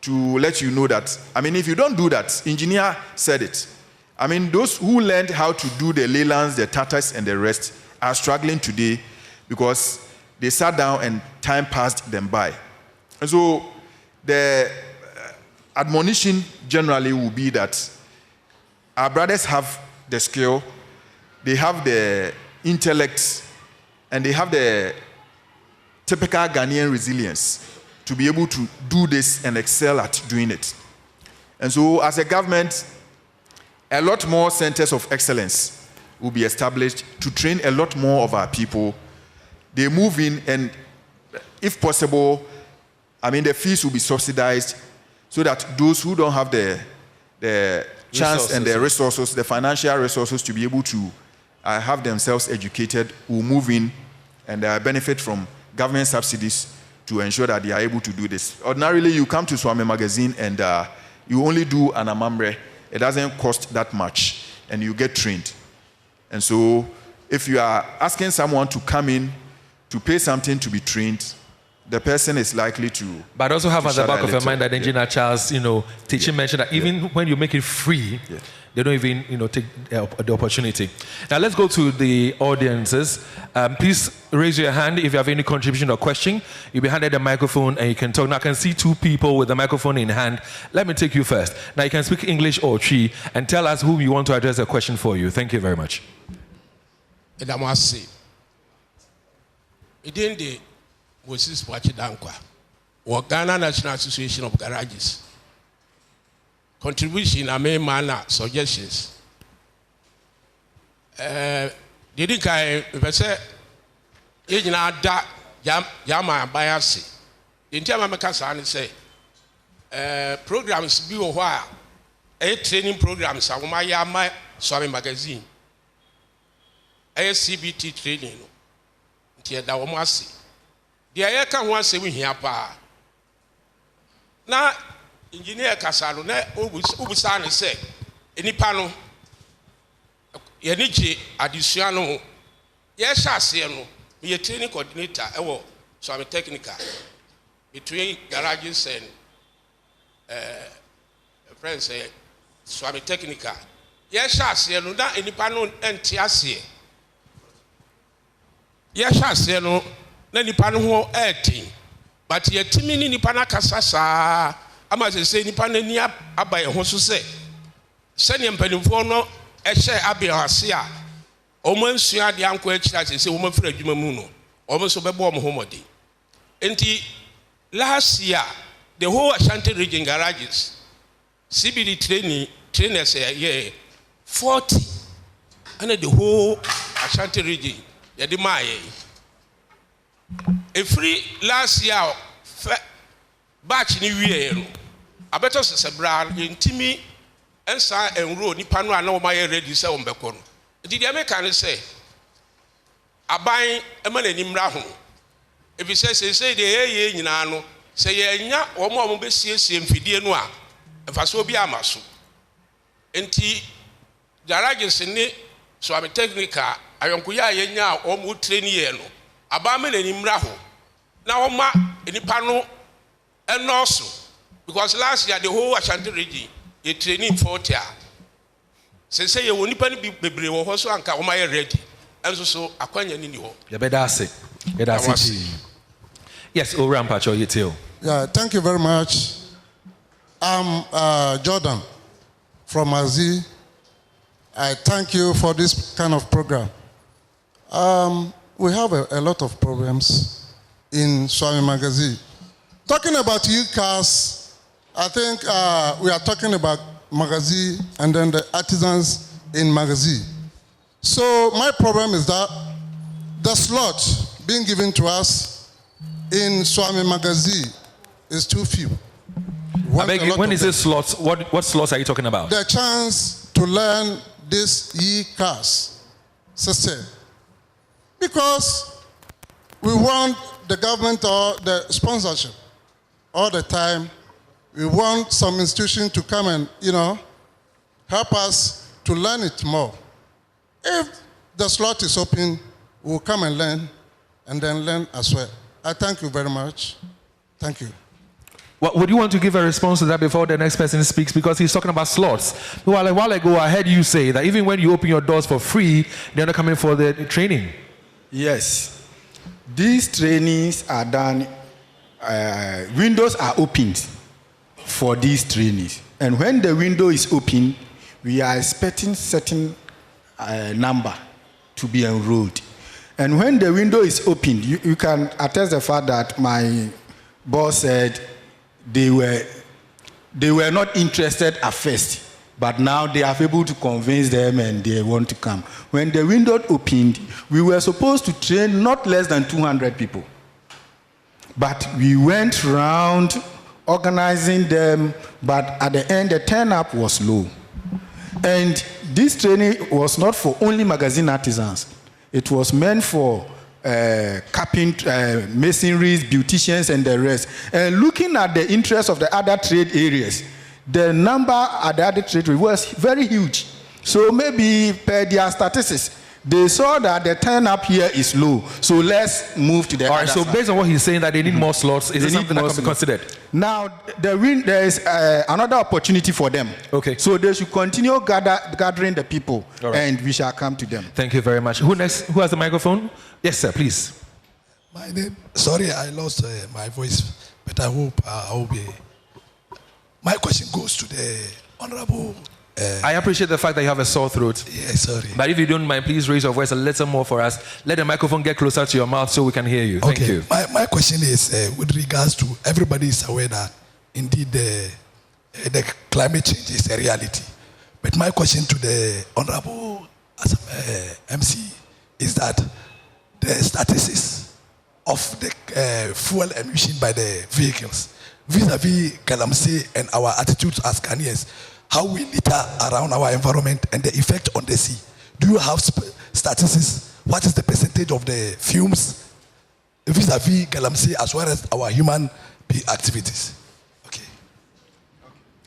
to let you know that, if you don't do that, engineer said it. Those who learned how to do the leylands, the tatters, and the rest are struggling today because they sat down and time passed them by. And so the admonition generally will be that our brothers have the skill, they have the intellect, and they have the typical Ghanaian resilience to be able to do this and excel at doing it. And so as a government, a lot more centers of excellence will be established to train a lot more of our people. They move in, and if possible, the fees will be subsidized so that those who don't have the chance and the resources, the financial resources to be able to have themselves educated, will move in and benefit from government subsidies to ensure that they are able to do this. Ordinarily, you come to Swami Magazine and you only do an amambre. It doesn't cost that much, and you get trained. And so, if you are asking someone to come in to pay something to be trained, the person is likely to. But also have at the back of your mind that Engineer Charles, teaching mentioned that even when you make it free, they don't even, take the opportunity. Now let's go to the audiences. Please raise your hand if you have any contribution or question. You'll be handed a microphone and you can talk. Now I can see two people with the microphone in hand. Let me take you first. Now you can speak English or Twi and tell us whom you want to address a question for you. Thank you very much. Moses Wachidankwa, or Ghana National Association of Garages. Contribution, I may manner suggestions. Didn't I say, da Yama Bayasi? In terms of Makasan say, programs be a while, training programs, Yama Swami Magazine, CBT training, Tia Dawamasi. The Ayaka wants to win here. Now, engineer Casalo, Ubusani say, any panel, Yaniki, Adiciano, yes, I say, be a training coordinator, so I'm a technical between garages and friends, so I'm a technical. Yes, I say, no, that any panel and Tiasia. Yes, I say, no. Na nipa no ho etin but yetimi ni nipa na kasa saa ama se nipa na ni aba ye ho so se ne mpanimfo no ehye abiase a omo nsua de anko akira se omo fira adwuma mu no omo so bebo omo homodi enti last year the whole Ashanti region garages CBD trainers ye 40 and the whole Ashanti region ye de maye. A free last year batch ni wie I better say brand in Timmy and sa and road ni panu ana my ready say on beko no did the American say aban e ma nanim ra ho if you say the ye nyina no say ye nya omo be siesie mfidie no a fa so bi amaso enti garages ni so am technical ayonko ya ye nya omo train ye no abame na nimra ho na oma enipa no enoso because last year the whole Ashanti region they training 40 Say ye woni pa ni bebre wo ho so anka wo ma ye ready. Enso so akwanya ni ho. You better say. Yes, Rampacho, you too. Yeah, thank you very much. I'm Jordan from Azi. I thank you for this kind of program. We have a lot of problems in Swami Magazine. Talking about e-cars, I think we are talking about Magazine and then the artisans in Magazine. So my problem is that the slot being given to us in Swami Magazine is too few. When is this slots? What slots are you talking about? The chance to learn this e-cars system. Because we want the government or the sponsorship all the time. We want some institution to come and, help us to learn it more. If the slot is open, we'll come and learn as well. I thank you very much. Thank you. Would you want to give a response to that before the next person speaks? Because he's talking about slots. Well, a while ago, I heard you say that even when you open your doors for free, they're not coming for the training. Yes. These trainings are done, windows are opened for these trainings. And when the window is open, we are expecting certain number to be enrolled. And when the window is opened, you can attest the fact that my boss said they were not interested at first, but now they are able to convince them and they want to come. When the window opened, we were supposed to train not less than 200 people. But we went around organizing them, but at the end, the turn-up was low. And this training was not for only magazine artisans. It was meant for carpentry, masonries, beauticians, and the rest. And looking at the interest of the other trade areas, the number at the other trade was very huge. So maybe per their statistics, they saw that the turn-up here is low. So let's move to the other side. Based on what he's saying, that they need more slots, is it something that can be considered? Now, there is another opportunity for them. Okay. So they should continue gathering the people, right, and we shall come to them. Thank you very much. Who next? Who has the microphone? Yes, sir, please. My name, sorry, I lost my voice, but I hope I will be. My question goes to the Honorable. I appreciate the fact that you have a sore throat. Yes, sorry. But if you don't mind, please raise your voice a little more for us. Let the microphone get closer to your mouth so we can hear you. Thank you. My question is with regards to everybody is aware that indeed the climate change is a reality. But my question to the Honorable MC is that the statistics of the fuel emission by the vehicles vis-a-vis Galamsey and our attitudes as Ghanaians, how we litter around our environment and the effect on the sea. Do you have statistics? What is the percentage of the fumes vis-a-vis Galamsey as well as our human activities? Okay.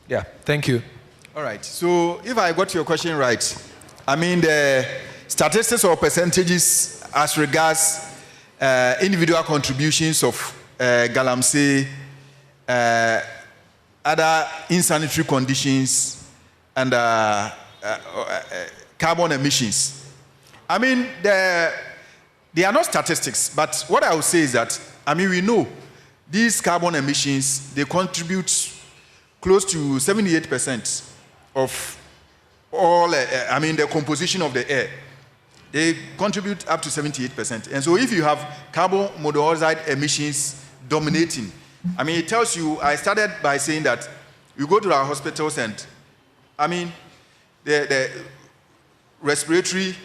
Yeah, thank you. All right. So if I got your question right, I mean the statistics or percentages as regards individual contributions of Galamsey, other insanitary conditions, and carbon emissions. I mean, they are not statistics, but what I would say is that, I mean, we know these carbon emissions, they contribute close to 78% of all, the composition of the air. They contribute up to 78%. And so if you have carbon monoxide emissions dominating, I mean, it tells you, I started by saying that you go to our hospitals and, I mean, the respiratory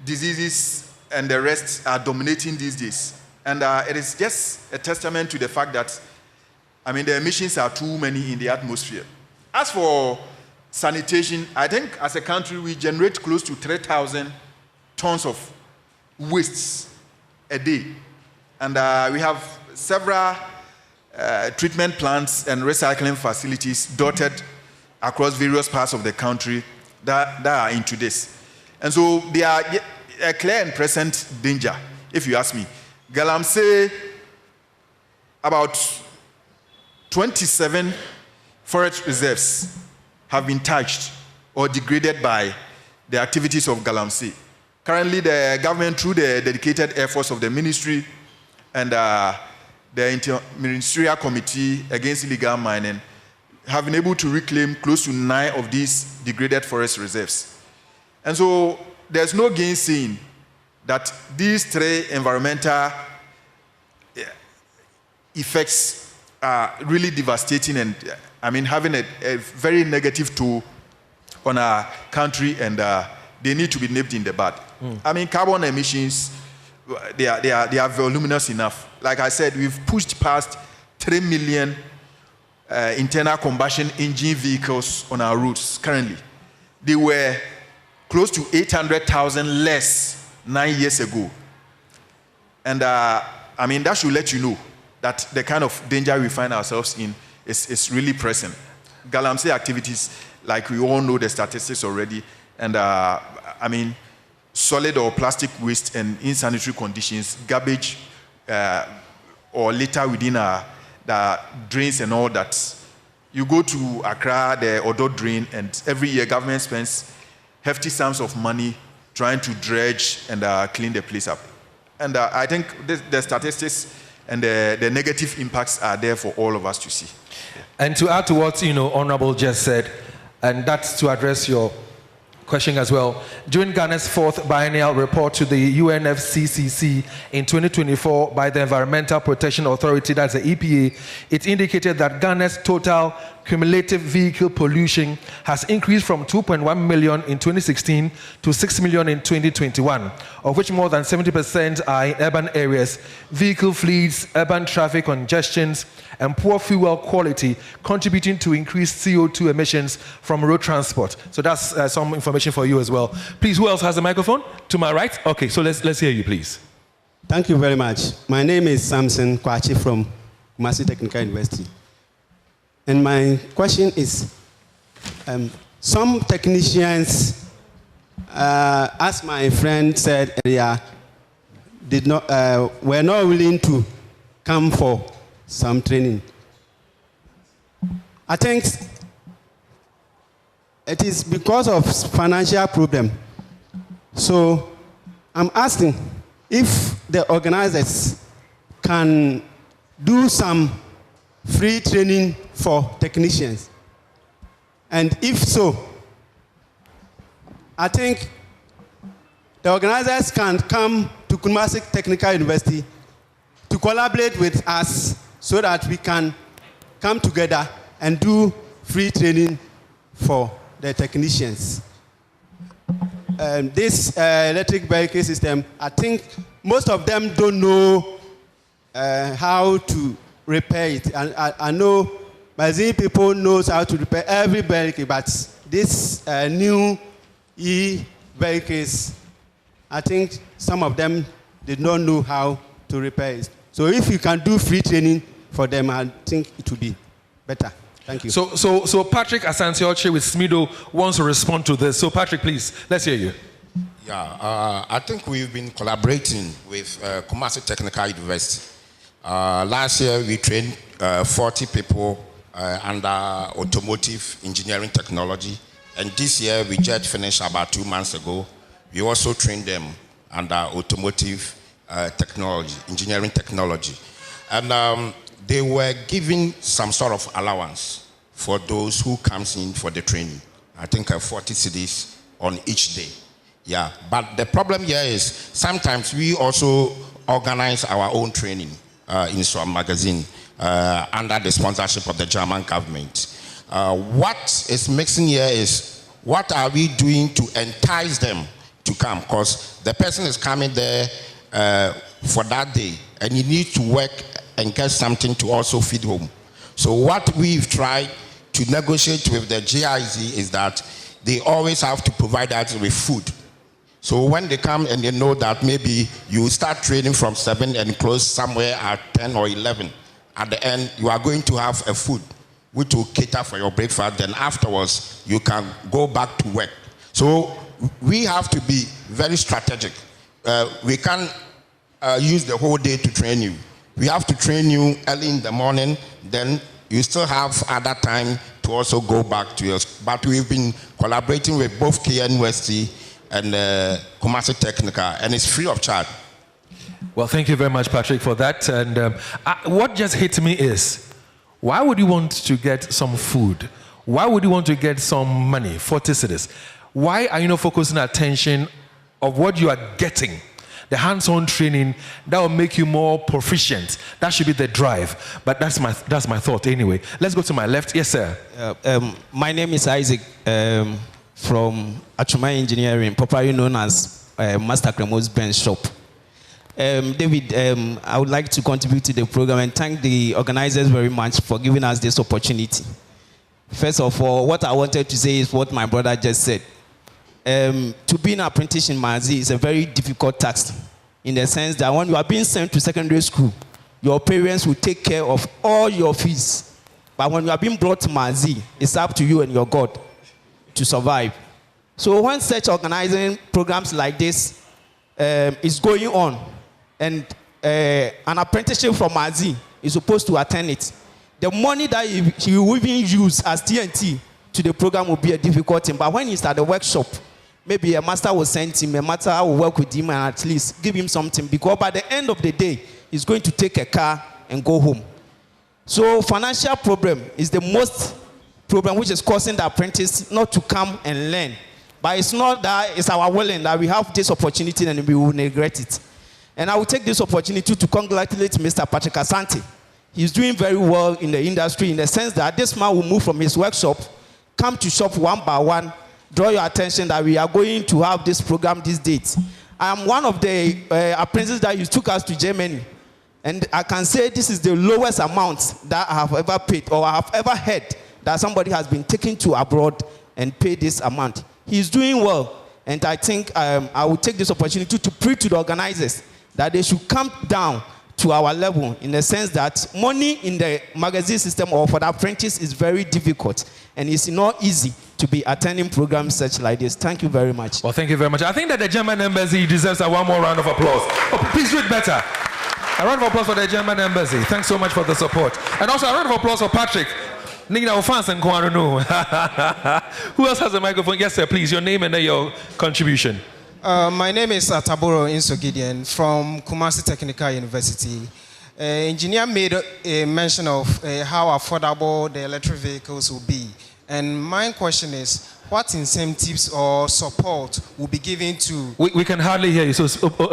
diseases and the rest are dominating these days. And it is just a testament to the fact that, I mean, the emissions are too many in the atmosphere. As for sanitation, I think as a country, we generate close to 3,000 tons of wastes a day. And we have several treatment plants and recycling facilities dotted across various parts of the country that are into this. And so they are a clear and present danger, if you ask me. Galamsey, about 27 forest reserves have been touched or degraded by the activities of Galamsey. Currently, the government, through the dedicated efforts of the ministry and the Interministerial Committee Against Illegal Mining, have been able to reclaim close to 9 of these degraded forest reserves. And so there's no gainsaying that these 3 environmental effects are really devastating and, having a very negative toll on our country, and they need to be nipped in the bud. Carbon emissions, they are voluminous enough. Like I said, we've pushed past 3 million internal combustion engine vehicles on our roads currently. They were close to 800,000 less 9 years ago. And that should let you know that the kind of danger we find ourselves in is really pressing. Galamsey activities, like we all know the statistics already, and solid or plastic waste and insanitary conditions, garbage or litter within the drains and all that. You go to Accra, the Odo drain, and every year government spends hefty sums of money trying to dredge and clean the place up. And I think the statistics and the negative impacts are there for all of us to see. And to add to what Honorable just said, and that's to address your question as well. During Ghana's 4th biennial report to the UNFCCC in 2024 by the Environmental Protection Authority, that's the EPA, it indicated that Ghana's total cumulative vehicle pollution has increased from 2.1 million in 2016 to 6 million in 2021, of which more than 70% are in urban areas. Vehicle fleets, urban traffic congestions, and poor fuel quality contributing to increased CO2 emissions from road transport. So that's some information for you as well. Please, who else has the microphone? To my right? Okay, so let's hear you, please. Thank you very much. My name is Samson Kwachi from Kumasi Technical University. And my question is, some technicians, as my friend said earlier, were not willing to come for some training. I think it is because of financial problem. So I'm asking if the organizers can do some free training for technicians. And if so, I think the organizers can come to Kumasi Technical University to collaborate with us so that we can come together and do free training for the technicians. This electric vehicle system, I think most of them don't know how to repair it. And I know Brazilian people knows how to repair every vehicle, but this new e-vehicles, I think some of them did not know how to repair it. So if you can do free training for them, I think it will be better. Thank you. So Patrick Asante-Oche with SMIDO wants to respond to this. So Patrick, please, let's hear you. Yeah, I think we've been collaborating with Kumasi Technical University. Last year, we trained 40 people under automotive engineering technology. And this year, we just finished about 2 months ago. We also trained them under automotive technology, engineering technology. And they were given some sort of allowance for those who comes in for the training. I think 40 cedis on each day. Yeah, but the problem here is sometimes we also organize our own training in some magazine under the sponsorship of the German government. What is missing here is what are we doing to entice them to come? Because the person is coming there for that day and you need to work and get something to also feed home. So what we've tried to negotiate with the GIZ is that they always have to provide us with food. So when they come and they know that maybe you start training from 7 and close somewhere at 10 or 11, at the end you are going to have a food which will cater for your breakfast, then afterwards you can go back to work. So we have to be very strategic. We can't use the whole day to train you. We have to train you early in the morning, then you still have other time to also go back to yours. But we've been collaborating with both KNUST and Kumasi Technical, and it's free of charge. Well, thank you very much, Patrick, for that. And what just hit me is, why would you want to get some food? Why would you want to get some money, 40 cedis? Why are you not focusing attention of what you are getting? The hands-on training that will make you more proficient. That should be the drive. But that's my thought anyway. Let's go to my left. Yes, sir. My name is Isaac from Achuma Engineering, popularly known as Master Cremo's Bench Shop. David, I would like to contribute to the program and thank the organizers very much for giving us this opportunity. First of all, what I wanted to say is what my brother just said. To be an apprentice in Mazi is a very difficult task, in the sense that when you are being sent to secondary school, your parents will take care of all your fees. But when you are being brought to Mazi, it's up to you and your God to survive. So when such organizing programs like this is going on, and an apprenticeship from Mazi is supposed to attend it, the money that he will even use as TNT to the program will be a difficult thing. But when he's at the workshop, maybe a master will send him, a master will work with him and at least give him something, because by the end of the day, he's going to take a car and go home. So financial problem is the most problem which is causing the apprentice not to come and learn. But it's not that it's our willing that we have this opportunity and we will neglect it. And I will take this opportunity to congratulate Mr. Patrick Asante. He's doing very well in the industry, in the sense that this man will move from his workshop, come to shop one by one, draw your attention that we are going to have this program this date. I am one of the apprentices that you took us to Germany. And I can say this is the lowest amount that I have ever paid, or I have ever heard that somebody has been taken to abroad and paid this amount. He's doing well. And I think I will take this opportunity to preach to the organizers that they should come down to our level, in the sense that money in the magazine system or for the apprentice is very difficult, and it's not easy to be attending programs such like this. Thank you very much. Well, thank you very much. I think that the German embassy deserves one more round of applause. Oh, please do it better. A round of applause for the German embassy. Thanks so much for the support. And also a round of applause for Patrick. Who else has a microphone? Yes, sir, please. Your name and then your contribution. My name is Ataboro Insogideon from Kumasi Technical University. Engineer made a mention of how affordable the electric vehicles will be. And my question is, what incentives or support will be given to... We can hardly hear you, so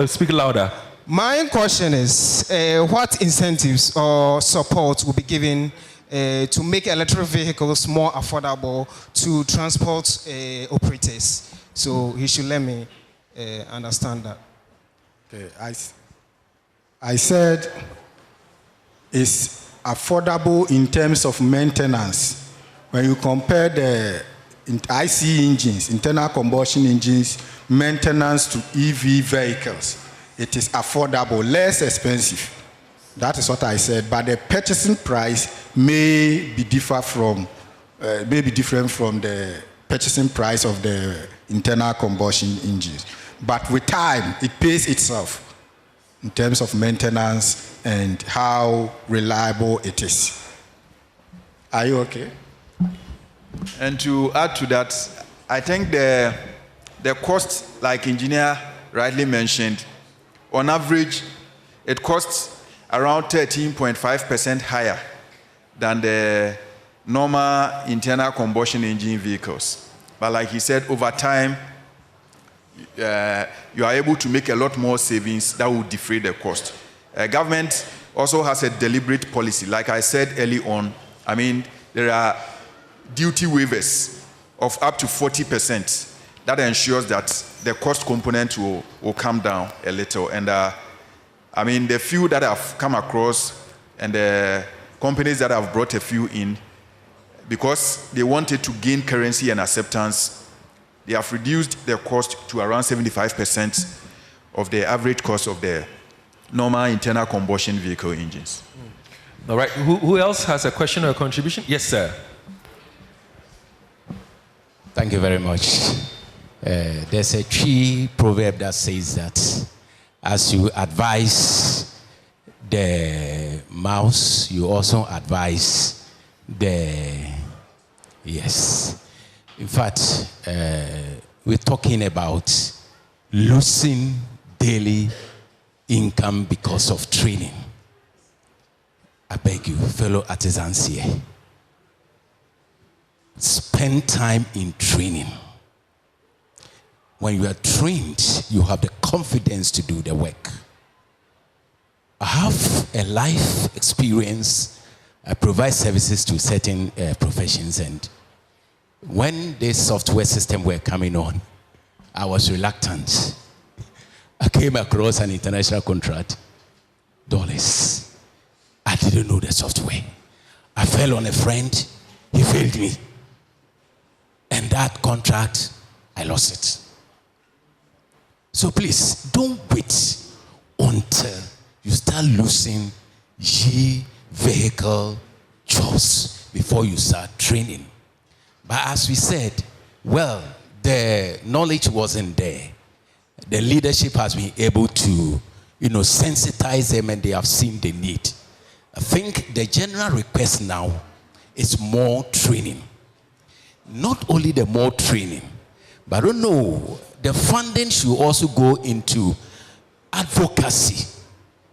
speak louder. My question is, what incentives or support will be given to make electric vehicles more affordable to transport operators? So he should let me understand that. Okay, I said it's affordable in terms of maintenance. When you compare the IC engines, internal combustion engines, maintenance to EV vehicles, it is affordable, less expensive. That is what I said. But the purchasing price may be different from the purchasing price of the internal combustion engines. But with time, it pays itself in terms of maintenance and how reliable it is. Are you okay? And to add to that, I think the cost, like engineer rightly mentioned, on average, it costs around 13.5% higher than the normal internal combustion engine vehicles. But like he said, over time, you are able to make a lot more savings that will defray the cost. Government also has a deliberate policy. Like I said early on, I mean, there are duty waivers of up to 40% that ensures that the cost component will come down a little. And I mean, the few that I've come across and the companies that have brought a few in, because they wanted to gain currency and acceptance, they have reduced their cost to around 75% of the average cost of the normal internal combustion vehicle engines. All right, who else has a question or a contribution? Yes, sir. Thank you very much. There's a tree proverb that says that as you advise the mouse, you also advise the Yes. In fact, we're talking about losing daily income because of training. I beg you, fellow artisans here, spend time in training. When you are trained, you have the confidence to do the work. I have a life experience. I provide services to certain professions, and when this software system were coming on, I was reluctant. I came across an international contract, dollars. I didn't know the software. I fell on a friend, he failed me. And that contract, I lost it. So please, don't wait until you start losing vehicle jobs before you start training. But as we said, well, the knowledge wasn't there. The leadership has been able to, sensitize them, and they have seen the need. I think the general request now is more training. Not only the more training, but I don't know, the funding should also go into advocacy.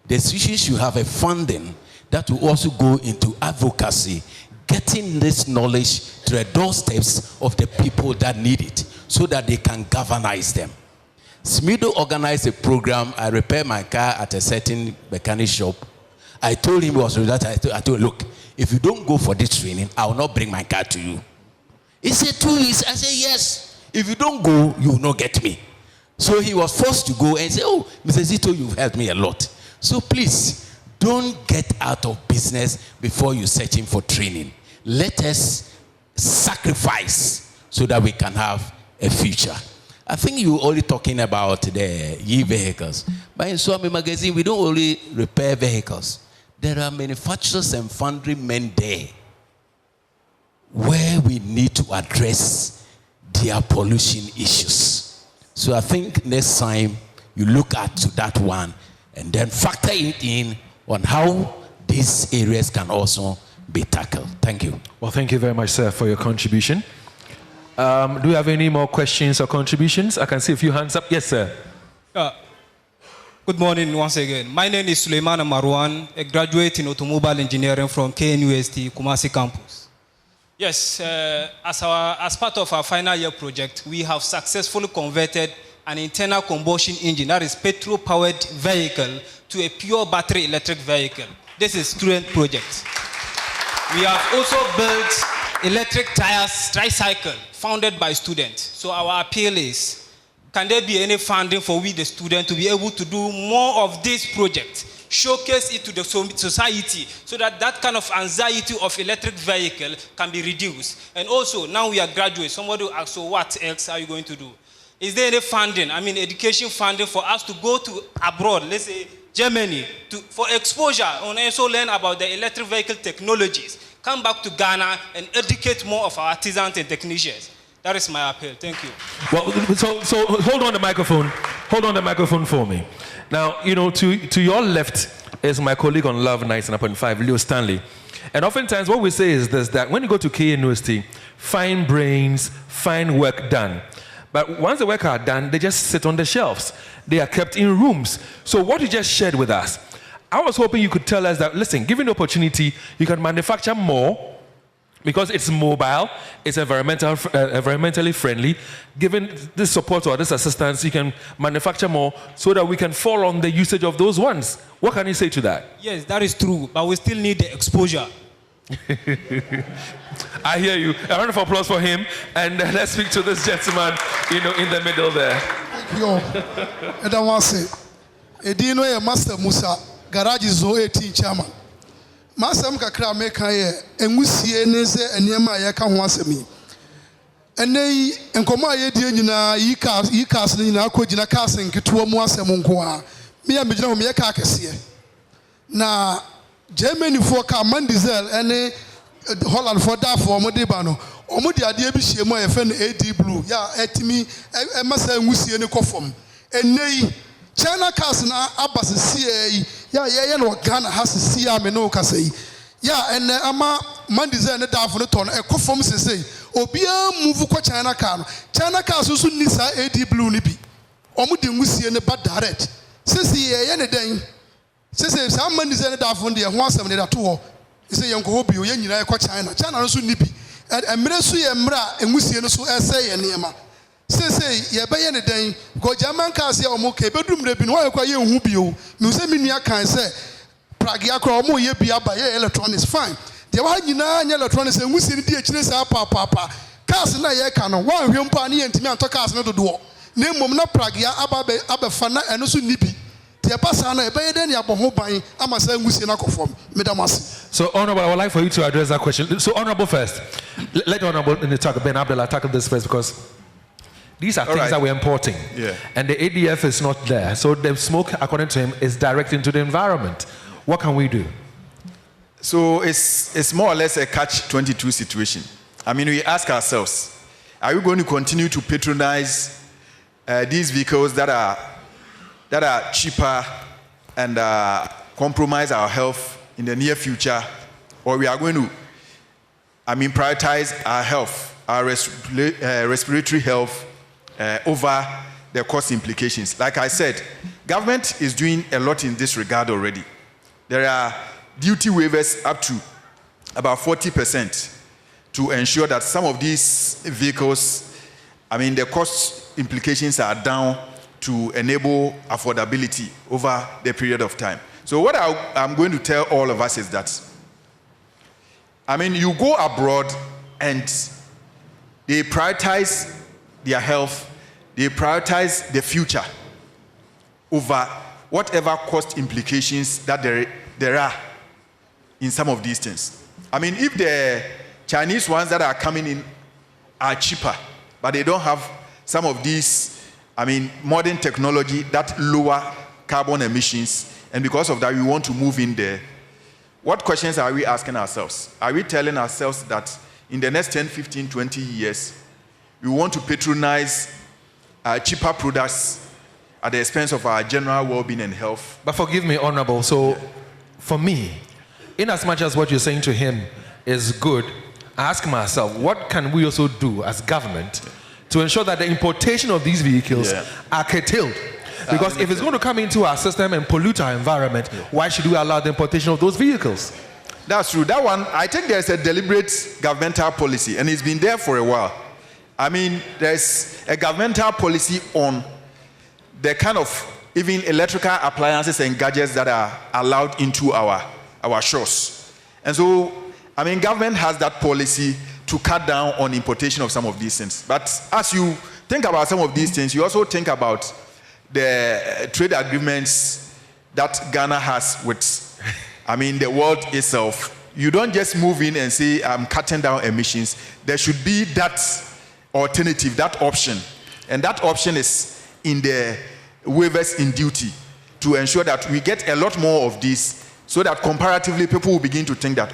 The institution should have a funding that will also go into advocacy, getting this knowledge to the doorsteps of the people that need it, so that they can galvanize them. Smido organized a program. I repaired my car at a certain mechanic shop. I told him, I told him, look, if you don't go for this training, I will not bring my car to you. He said, 2 weeks. I said, yes. If you don't go, you will not get me. So he was forced to go and say, oh, Mr. Zito, you've helped me a lot. So please, don't get out of business before you're searching for training. Let us sacrifice so that we can have a future. I think you're only talking about the vehicles. But in Swami magazine, we don't only repair vehicles. There are manufacturers and foundry men there where we need to address their pollution issues. So I think next time you look at to that one and then factor it in on how these areas can also be tackled. Thank you. Well, thank you very much, sir, for your contribution. Do we have any more questions or contributions? I can see a few hands up. Yes, sir. Good morning once again. My name is Suleiman Marwan, a graduate in automobile engineering from KNUST Kumasi campus. Yes, as part of our final year project, we have successfully converted an internal combustion engine, that is petrol-powered vehicle, to a pure battery electric vehicle. This is a student project. We have also built electric tires tricycle, funded by students. So our appeal is, can there be any funding for we, the students, to be able to do more of this project, showcase it to the society, so that that kind of anxiety of electric vehicle can be reduced. And also, now we are graduates, somebody will ask, so what else are you going to do? Is there any funding, education funding for us to go to abroad, let's say Germany, for exposure and also learn about the electric vehicle technologies, come back to Ghana and educate more of our artisans and technicians? That is my appeal. Thank you. Well, so hold on the microphone. Hold on the microphone for me. Now, to your left is my colleague on Love 99.5, Leo Stanley. And oftentimes what we say is this, that when you go to KNUST, fine brains, fine work done. But once the work are done, they just sit on the shelves. They are kept in rooms. So what you just shared with us, I was hoping you could tell us that, listen, given the opportunity, you can manufacture more, because it's mobile, it's environmentally friendly. Given this support or this assistance, you can manufacture more so that we can fall on the usage of those ones. What can you say to that? Yes, that is true, but we still need the exposure. I hear you. A round of applause for him. And let's speak to this gentleman, in the middle there. Thank you. I don't want to say, Edino, Master Musa, Garage Zo 18 chairman. Masam kakra meka ye enwusie ne se enema ye ka ho asemi enei enkomo aye die nyina yi cars ne nyina akogina cars nketo mu asem nko a me ya megina ho me ka akese na Germany for car man diesel ene Holland for da for mo de ba no omo de ade bi hie mu a ye fe no AD blue ya etimi e masa enwusie ne kofom enei China cars na abasisi ya no Ghana has see am no ka say ya and ama man design da for no ton e kofom sesei Obia move ko China car. China car so nisa AD blue ni bi. Omo de ngusie ne ba direct. Sisi ye ne den. Sisi some man is any da fun de ho asem ne da to ho. Sisi ye nko bi o ye nyina ko China. China no so ni bi. Emre so ye mra ngusie no so ese ye niema. Sisi ye be ye ne den. Go German cars ye omo ke bedum re bi no ye kwa ye hu bi o. Me se me nua kan se pragia kro omo ye bi aba ye electronics fine. De wa nyina nya electronics ngusie ni di akire sa papa. Cars na ye ka no wan hwe mpa ne ye ntimi anto cars no dodo. Ne mom na pragia aba fa na eno so nibi. So, Honorable, I would like for you to address that question. So, Honorable first. Let the Honorable in the talk, Ben Abdullah, tackle this first because these are things that we're importing. Yeah. And the ADF is not there. So, the smoke, according to him, is direct into the environment. What can we do? So, it's more or less a catch-22 situation. I mean, we ask ourselves, are we going to continue to patronize these vehicles that are cheaper and compromise our health in the near future, or we are going to, prioritize our health, our respiratory health over the cost implications. Like I said, government is doing a lot in this regard already. There are duty waivers up to about 40% to ensure that some of these vehicles, the cost implications are down to enable affordability over the period of time. So what I'm going to tell all of us is that, you go abroad and they prioritize their health, they prioritize the future over whatever cost implications that there are in some of these things. If the Chinese ones that are coming in are cheaper, but they don't have some of these modern technology that lower carbon emissions, and because of that, we want to move in there. What questions are we asking ourselves? Are we telling ourselves that in the next 10, 15, 20 years, we want to patronize cheaper products at the expense of our general well-being and health? But forgive me, Honorable. So, for me, in as much as what you're saying to him is good, I ask myself, what can we also do as government to ensure that the importation of these vehicles are curtailed? Because if it's going to come into our system and pollute our environment, why should we allow the importation of those vehicles? That's true. That one, I think there's a deliberate governmental policy, and it's been there for a while. There's a governmental policy on the kind of even electrical appliances and gadgets that are allowed into our shores. And so, government has that policy to cut down on importation of some of these things. But as you think about some of these things, you also think about the trade agreements that Ghana has with, the world itself. You don't just move in and say, I'm cutting down emissions. There should be that alternative, that option. And that option is in the waivers in duty to ensure that we get a lot more of these, so that comparatively people will begin to think that,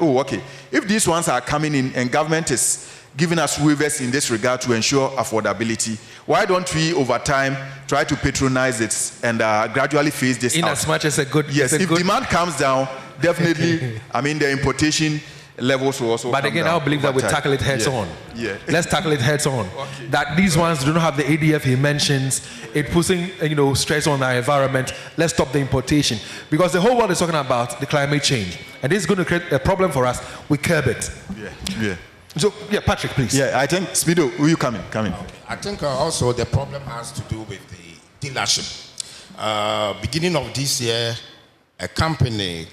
if these ones are coming in and government is giving us waivers in this regard to ensure affordability, why don't we over time try to patronize it and gradually phase this out? As much as a good... Yes, if demand comes down, definitely, the importation levels will also But again, I believe that we tackle it heads on. Yeah. Let's tackle it heads on. Okay. That these ones do not have the ADF he mentions. It pushing stress on our environment. Let's stop the importation. Because the whole world is talking about the climate change. And this is going to create a problem for us. We curb it. Yeah. So, Patrick, please. Yeah, I think, Smido, will you come in? I think also the problem has to do with the dealership. Beginning of this year, a company,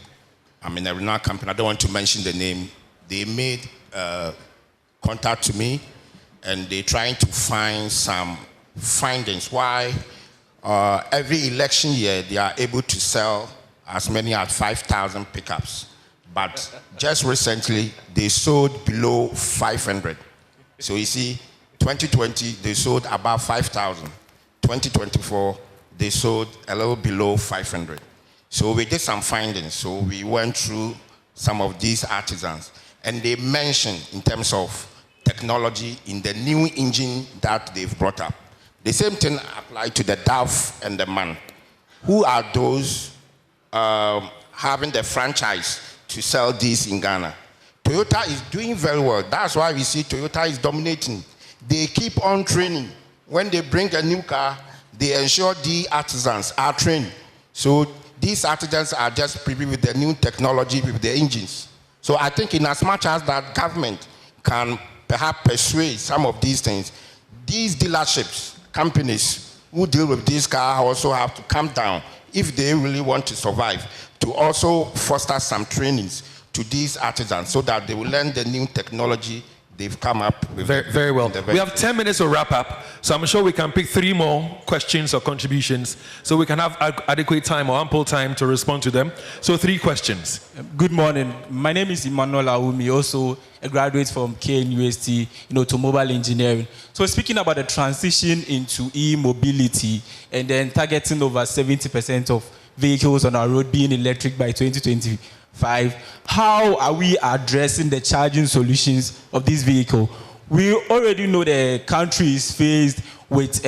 a renowned company, I don't want to mention the name, they made contact to me, and they're trying to find some findings why every election year they are able to sell as many as 5,000 pickups. But just recently, they sold below 500. So you see, 2020, they sold about 5,000. 2024, they sold a little below 500. So we did some findings. So we went through some of these artisans. And they mentioned in terms of technology in the new engine that they've brought up. The same thing applied to the Dove and the MAN. Who are those having the franchise to sell these in Ghana? Toyota is doing very well. That's why we see Toyota is dominating. They keep on training. When they bring a new car, they ensure the artisans are trained. So these artisans are just prepared with the new technology, with the engines. So I think in as much as that government can perhaps persuade some of these things, these dealerships, companies who deal with this car also have to come down if they really want to survive, to also foster some trainings to these artisans so that they will learn the new technology they've come up with. Very well. We have 10 minutes to wrap up, so I'm sure we can pick 3 more questions or contributions so we can have adequate time or ample time to respond to them. So 3 questions. Good morning. My name is Emmanuel Awumi, also a graduate from KNUST, automobile engineering. So speaking about the transition into e-mobility and then targeting over 70% of vehicles on our road being electric by 2025, how are we addressing the charging solutions of this vehicle? We already know the country is faced with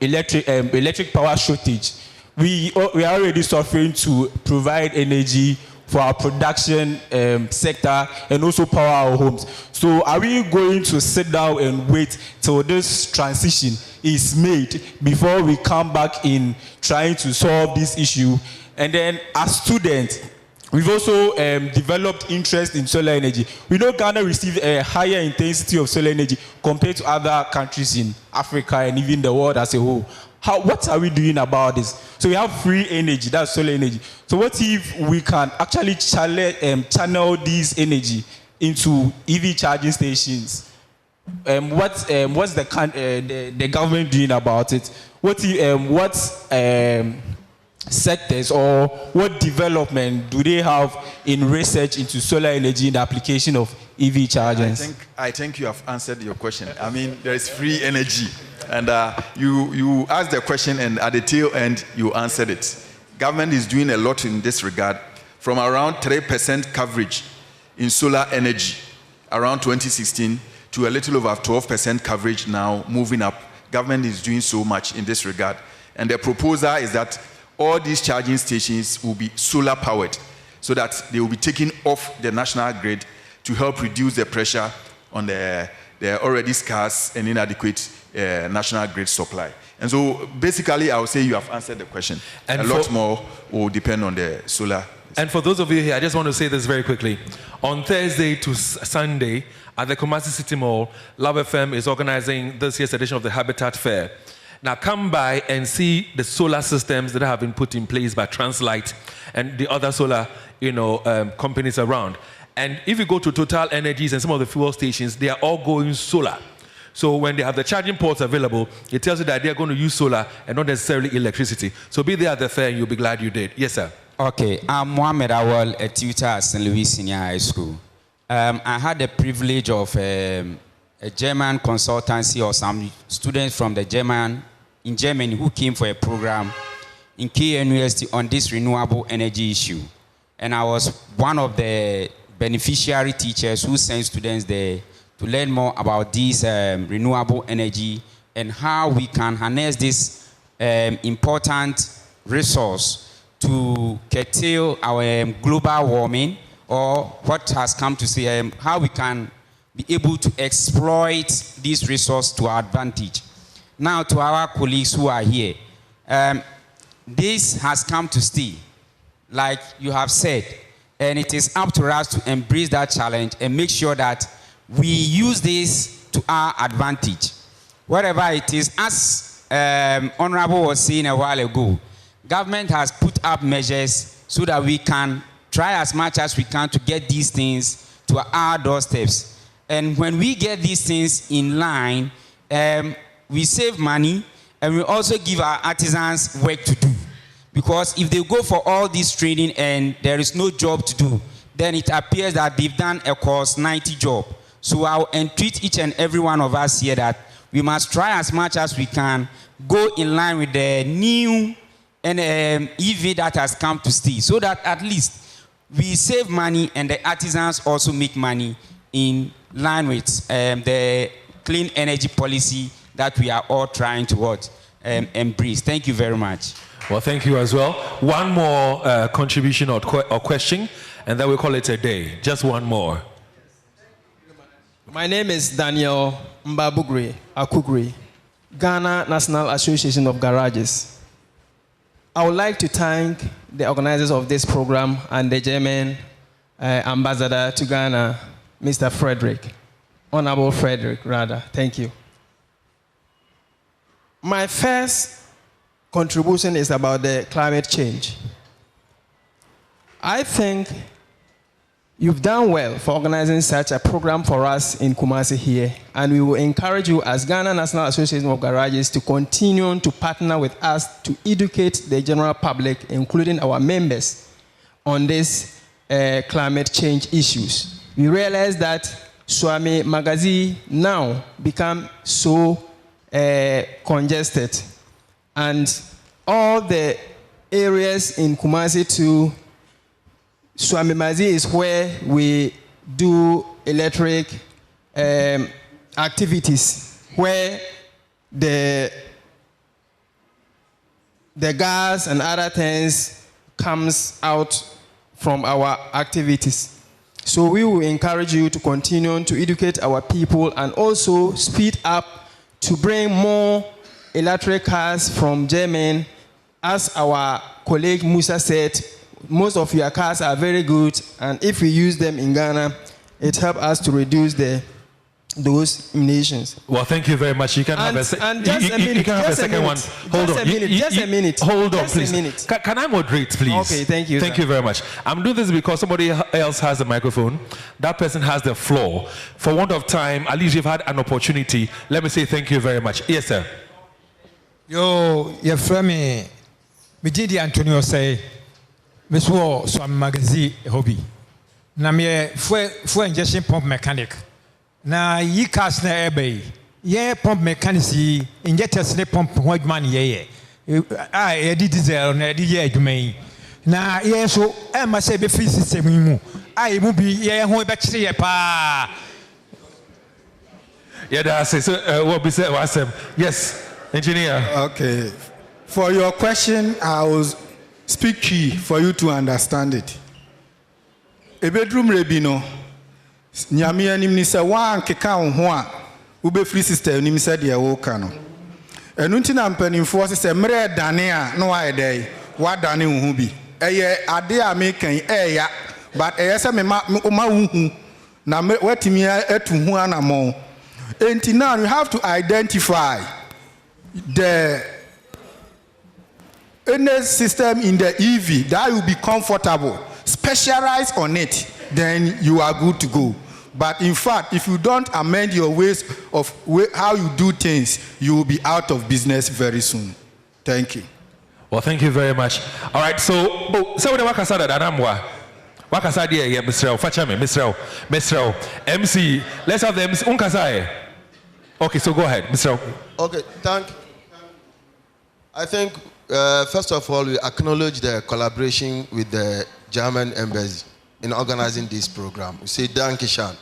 electric power shortage. We are already suffering to provide energy for our production sector and also power our homes. So are we going to sit down and wait till this transition is made before we come back in trying to solve this issue? And then as students, we've also developed interest in solar energy. We know Ghana received a higher intensity of solar energy compared to other countries in Africa and even the world as a whole. What are we doing about this? So we have free energy, that's solar energy. So what if we can actually channel this energy into EV charging stations? What's the government doing about it? What sectors or what development do they have in research into solar energy and the application of EV chargers? I think you have answered your question. I mean, there is free energy, and you asked the question, and at the tail end, you answered it. Government is doing a lot in this regard, from around 3% coverage in solar energy around 2016 to a little over 12% coverage now, moving up. Government is doing so much in this regard, and the proposal is that all these charging stations will be solar powered so that they will be taken off the national grid to help reduce the pressure on the already scarce and inadequate national grid supply. And so basically I would say you have answered the question. And a lot more will depend on the solar. And for those of you here, I just want to say this very quickly. On Thursday to Sunday at the Kumasi City Mall, Love FM is organizing this year's edition of the Habitat Fair. Now come by and see the solar systems that have been put in place by Translight and the other solar, companies around. And if you go to Total Energies and some of the fuel stations, they are all going solar. So when they have the charging ports available, it tells you that they are going to use solar and not necessarily electricity. So be there at the fair and you'll be glad you did. Yes, sir. Okay, I'm Mohamed Awal, a tutor at St. Louis Senior High School. I had the privilege of a German consultancy or some students from in Germany who came for a program in KNUST on this renewable energy issue. And I was one of the beneficiary teachers who sent students there to learn more about this renewable energy and how we can harness this important resource to curtail our global warming, or what has come to say, how we can be able to exploit this resource to our advantage. Now, to our colleagues who are here, this has come to stay, like you have said, and it is up to us to embrace that challenge and make sure that we use this to our advantage. Whatever it is, as Honorable was saying a while ago, government has put up measures so that we can try as much as we can to get these things to our doorsteps. And when we get these things in line, we save money and we also give our artisans work to do. Because if they go for all this training and there is no job to do, then it appears that they've done a course 90 job. So I'll entreat each and every one of us here that we must try as much as we can go in line with the new EV that has come to stay, so that at least we save money and the artisans also make money in line with the clean energy policy that we are all trying to embrace. Thank you very much. Well, thank you as well. One more contribution or question, and then we'll call it a day. Just one more. My name is Daniel Mbabugri Akugri, Ghana National Association of Garages. I would like to thank the organizers of this program and the German ambassador to Ghana, Mr. Frederick, Honorable Frederick, rather. Thank you. My first contribution is about the climate change. I think you've done well for organizing such a program for us in Kumasi here, and we will encourage you as Ghana National Association of Garages to continue to partner with us to educate the general public, including our members, on these climate change issues. We realize that Swami Magazi now become so congested, and all the areas in Kumasi to Swami Mazi is where we do electric activities, where the gas and other things comes out from our activities. So we will encourage you to continue to educate our people and also speed up to bring more electric cars from Germany. As our colleague Musa said, most of your cars are very good, and if we use them in Ghana, it helps us to reduce those emissions. Well, thank you very much. You can have a second one. Hold on. Just a minute. Hold on, please. Can I moderate, please? Okay, thank you. Thank you very much. I'm doing this because somebody else has a microphone. That person has the floor. For want of time, at least you've had an opportunity. Let me say thank you very much. Yes, sir. Yo, your friend, Mijidi Antonio say, Miss War, some magazine hobby. Na me fuel injection pump mechanic. Na yi cast na ebe. Ye pump mechanics injectors ne pump what man ye. I did diesel na di ye adwuma. Na ye so e ma say be free system mu. I mu bi ye ho be kire ye pa. Yeah, that's it. So what be said was yes, engineer. Okay. For your question, I will speak key for you to understand it. A bedroom rebino. Nyame anim ni se wan keka wo ho a wo be free sister anim se de wo ka no enu nti na mpanimfo se mere dane a no wa edai wa dane wo hu bi eye ade a me kan eya but eye se me ma wo hu na watimi atu hu anamo enti now you have to identify the any system in the EV that will be comfortable, specialize on it, then you are good to go. But in fact, if you don't amend your ways of how you do things, you will be out of business very soon. Thank you. Well, thank you very much. All right, so when wakasada danamwa, wakasadi yeah, Mr. Fachame, Mr. MC. Let's have the MC. Unkasai. Okay, so go ahead, Mr. Okay, thank you. I think first of all, we acknowledge the collaboration with the German embassy in organizing this program. We say Danke schön.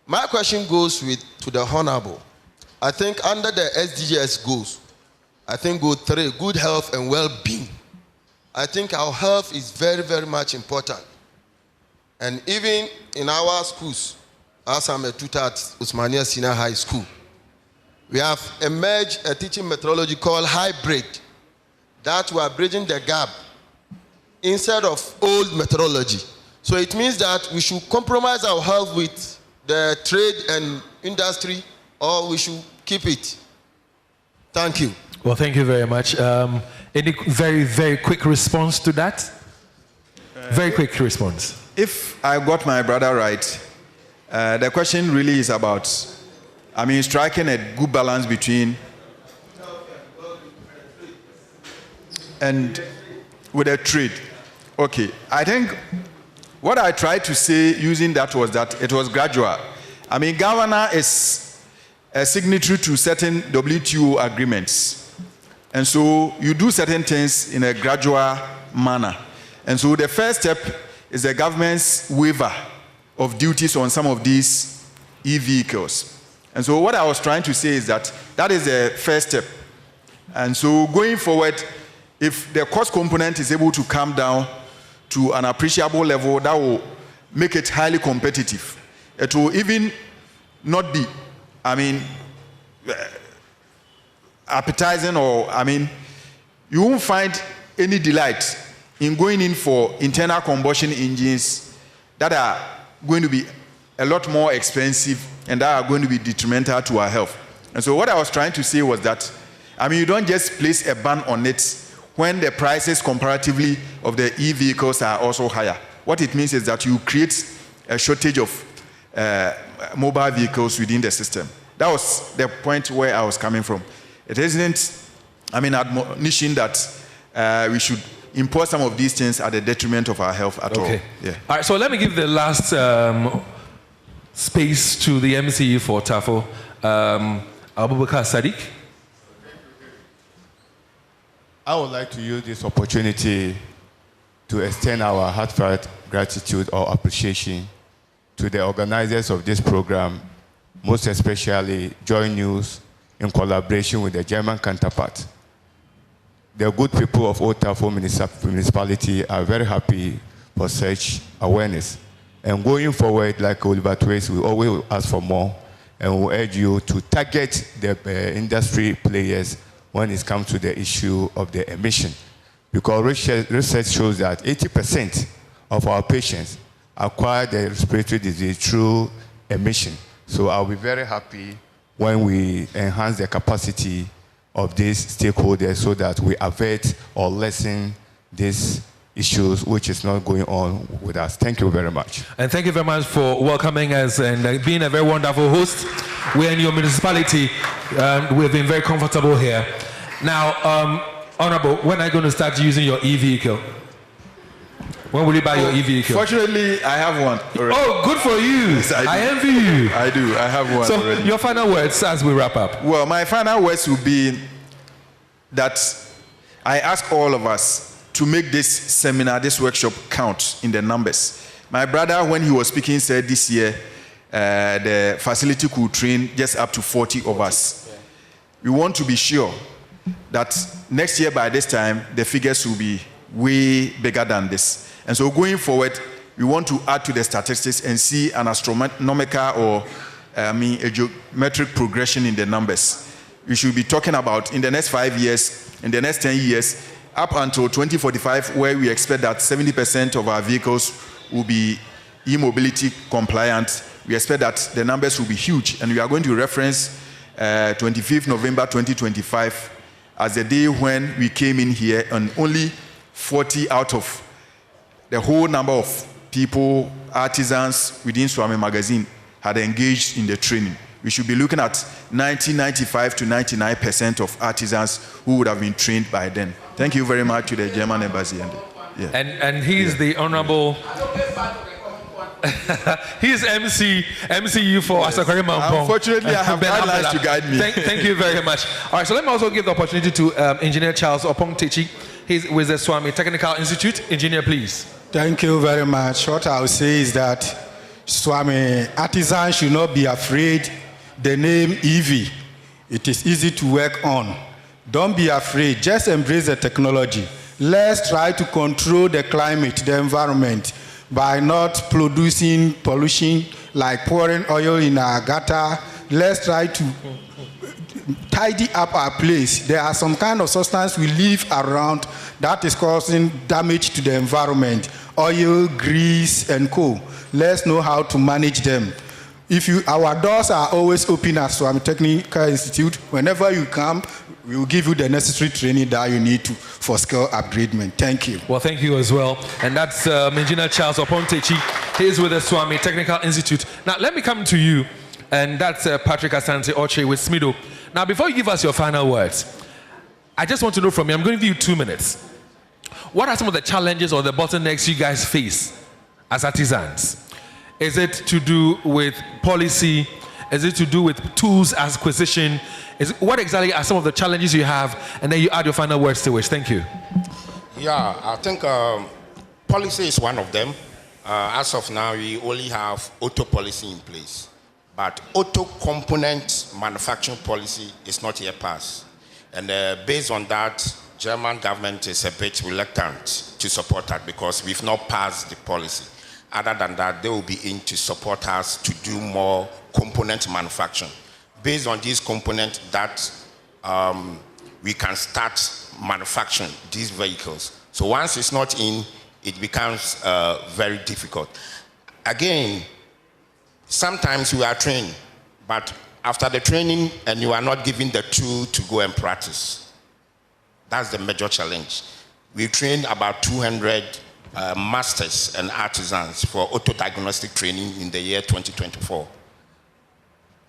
My question goes to the Honorable. I think under the SDGs goals, I think goal 3, good health and well-being. I think our health is very, very much important. And even in our schools, as I'm a tutor at Usmania Senior High School, we have emerged a teaching methodology called hybrid, that we are bridging the gap instead of old methodology. So it means that we should compromise our health with the trade and industry, or we should keep it. Thank you. Well, thank you very much. Any very, very quick response to that? Very quick response. If I got my brother right, the question really is about, striking a good balance between and with a trade. Okay, I think what I tried to say using that was that it was gradual. Ghana is a signatory to certain WTO agreements. And so you do certain things in a gradual manner. And so the first step is the government's waiver of duties on some of these e-vehicles. And so what I was trying to say is that that is the first step. And so going forward, if the cost component is able to come down to an appreciable level, that will make it highly competitive. It will even not be, appetizing, or, you won't find any delight in going in for internal combustion engines that are going to be a lot more expensive and that are going to be detrimental to our health. And so what I was trying to say was that, you don't just place a ban on it when the prices comparatively of the e-vehicles are also higher. What it means is that you create a shortage of mobile vehicles within the system. That was the point where I was coming from. It isn't, admonition that we should impose some of these things at the detriment of our health at all. Yeah. All right, so let me give the last space to the MC for TAFO, Abubakar Sadiq. I would like to use this opportunity to extend our heartfelt gratitude or appreciation to the organizers of this program, most especially JoyNews in collaboration with the German counterpart. The good people of Otafo municipality are very happy for such awareness. And going forward, like Oliver Trace, we always ask for more, and we urge you to target the industry players when it comes to the issue of the emission. Because research shows that 80% of our patients acquire the respiratory disease through emission. So I'll be very happy when we enhance the capacity of these stakeholders so that we avert or lessen these issues which is not going on with us. Thank you very much. And thank you very much for welcoming us and being a very wonderful host. We're in your municipality. We've been very comfortable here. Now, Honorable, when are you going to start using your e-vehicle? When will you buy your e-vehicle? Fortunately, I have one already. Oh, good for you. Yes, I envy you. I do. I have one already. So, your final words as we wrap up. Well, my final words will be that I ask all of us to make this seminar, this workshop count in the numbers. My brother, when he was speaking, said this year the facility could train just up to 40 of us. We want to be sure that next year by this time, the figures will be way bigger than this. And so going forward, we want to add to the statistics and see an astronomical or a geometric progression in the numbers. We should be talking about in the next 5 years, in the next 10 years, up until 2045, where we expect that 70% of our vehicles will be e-mobility compliant. We expect that the numbers will be huge, and we are going to reference 25th November 2025 as the day when we came in here, and only 40 out of the whole number of people, artisans within Swami Magazine had engaged in the training. We should be looking at 95 to 99% of artisans who would have been trained by then. Thank you very much to the German embassy. And he's the honorable. He's MCU for Asakwari Mampong. Unfortunately, I have guidelines to guide me. Thank you very much. All right, so let me also give the opportunity to Engineer Charles Opong Techi. He's with the Swami Technical Institute. Engineer, please. Thank you very much. What I will say is that Swami artisans should not be afraid. The name EV, it is easy to work on. Don't be afraid. Just embrace the technology. Let's try to control the climate, the environment, by not producing pollution like pouring oil in our gutter. Let's try to tidy up our place. There are some kind of substance we leave around that is causing damage to the environment. Oil, grease, and coal. Let's know how to manage them. Our doors are always open at Swami Technical Institute. Whenever you come, we will give you the necessary training that you need for skill upgradement. Thank you. Well, thank you as well. And that's Engineer Charles Opontechi. He's with the Swami Technical Institute. Now, let me come to you, and that's Patrick Asante Oche with Smido. Now, before you give us your final words, I just want to know from you, I'm going to give you 2 minutes. What are some of the challenges or the bottlenecks you guys face as artisans? Is it to do with policy? Is it to do with tools acquisition? What exactly are some of the challenges you have? And then you add your final words to it. Thank you. Yeah, I think policy is one of them. As of now, we only have auto policy in place. But auto component manufacturing policy is not yet passed. And based on that, German government is a bit reluctant to support that because we've not passed the policy. Other than that, they will be in to support us to do more component manufacturing. Based on these components that we can start manufacturing these vehicles. So once it's not in, it becomes very difficult. Again, sometimes we are trained, but after the training and you are not given the tool to go and practice. That's the major challenge. We trained about 200 masters and artisans for auto-diagnostic training in the year 2024.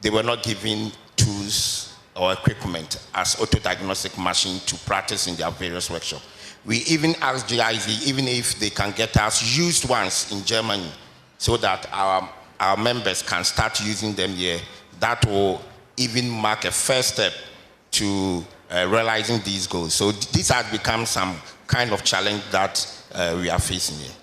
They were not given tools or equipment as auto-diagnostic machine to practice in their various workshops. We even asked GIZ even if they can get us used ones in Germany so that our members can start using them here. That will even mark a first step to realizing these goals. So this has become some kind of challenge that we are facing here.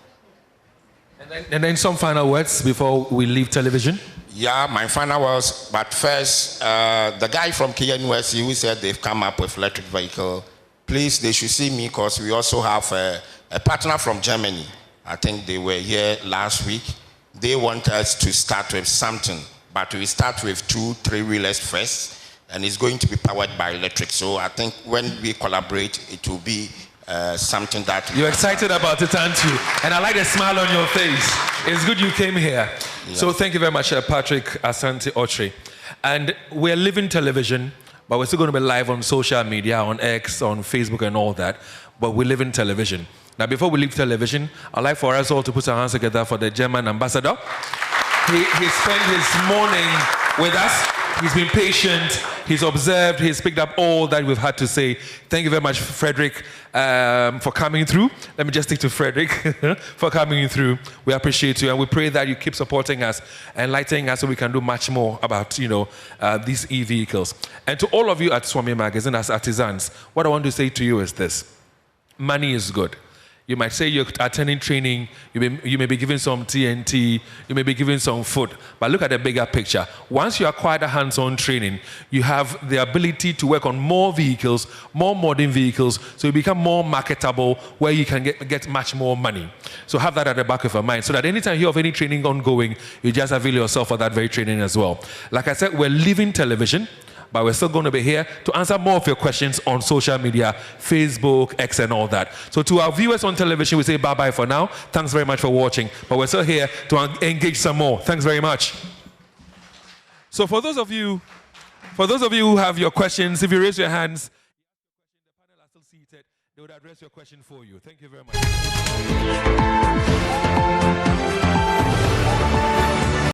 And then some final words before we leave television. Yeah, my final words, but first, the guy from KNUST who said they've come up with electric vehicle, please, they should see me because we also have a partner from Germany. I think they were here last week. They want us to start with something, but we start with 2 3-wheelers first, and it's going to be powered by electric. So I think when we collaborate, it will be something that... You're excited about it, aren't you? And I like the smile on your face. It's good you came here. Yes. So thank you very much, Patrick Asante Ochre. And we're living television, but we're still going to be live on social media, on X, on Facebook and all that. But we live in television. Now, before we leave television, I'd like for us all to put our hands together for the German ambassador. He spent his morning with us. He's been patient. He's observed. He's picked up all that we've had to say. Thank you very much, Frederick, for coming through. Let me just stick to Frederick for coming through. We appreciate you, and we pray that you keep supporting us, enlightening us so we can do much more about, these e-vehicles. And to all of you at Swami Magazine as artisans, what I want to say to you is this. Money is good. You might say you're attending training, you may be given some TNT, you may be given some food, but look at the bigger picture. Once you acquire the hands-on training, you have the ability to work on more vehicles, more modern vehicles, so you become more marketable where you can get much more money. So have that at the back of your mind, so that anytime you hear of any training ongoing, you just avail yourself of that very training as well. Like I said, we're leaving television, but we're still going to be here to answer more of your questions on social media, Facebook, X, and all that. So to our viewers on television, we say bye-bye for now. Thanks very much for watching. But we're still here to engage some more. Thanks very much. So for those of you who have your questions, if you raise your hands, the panel are still seated. They would address your question for you. Thank you very much.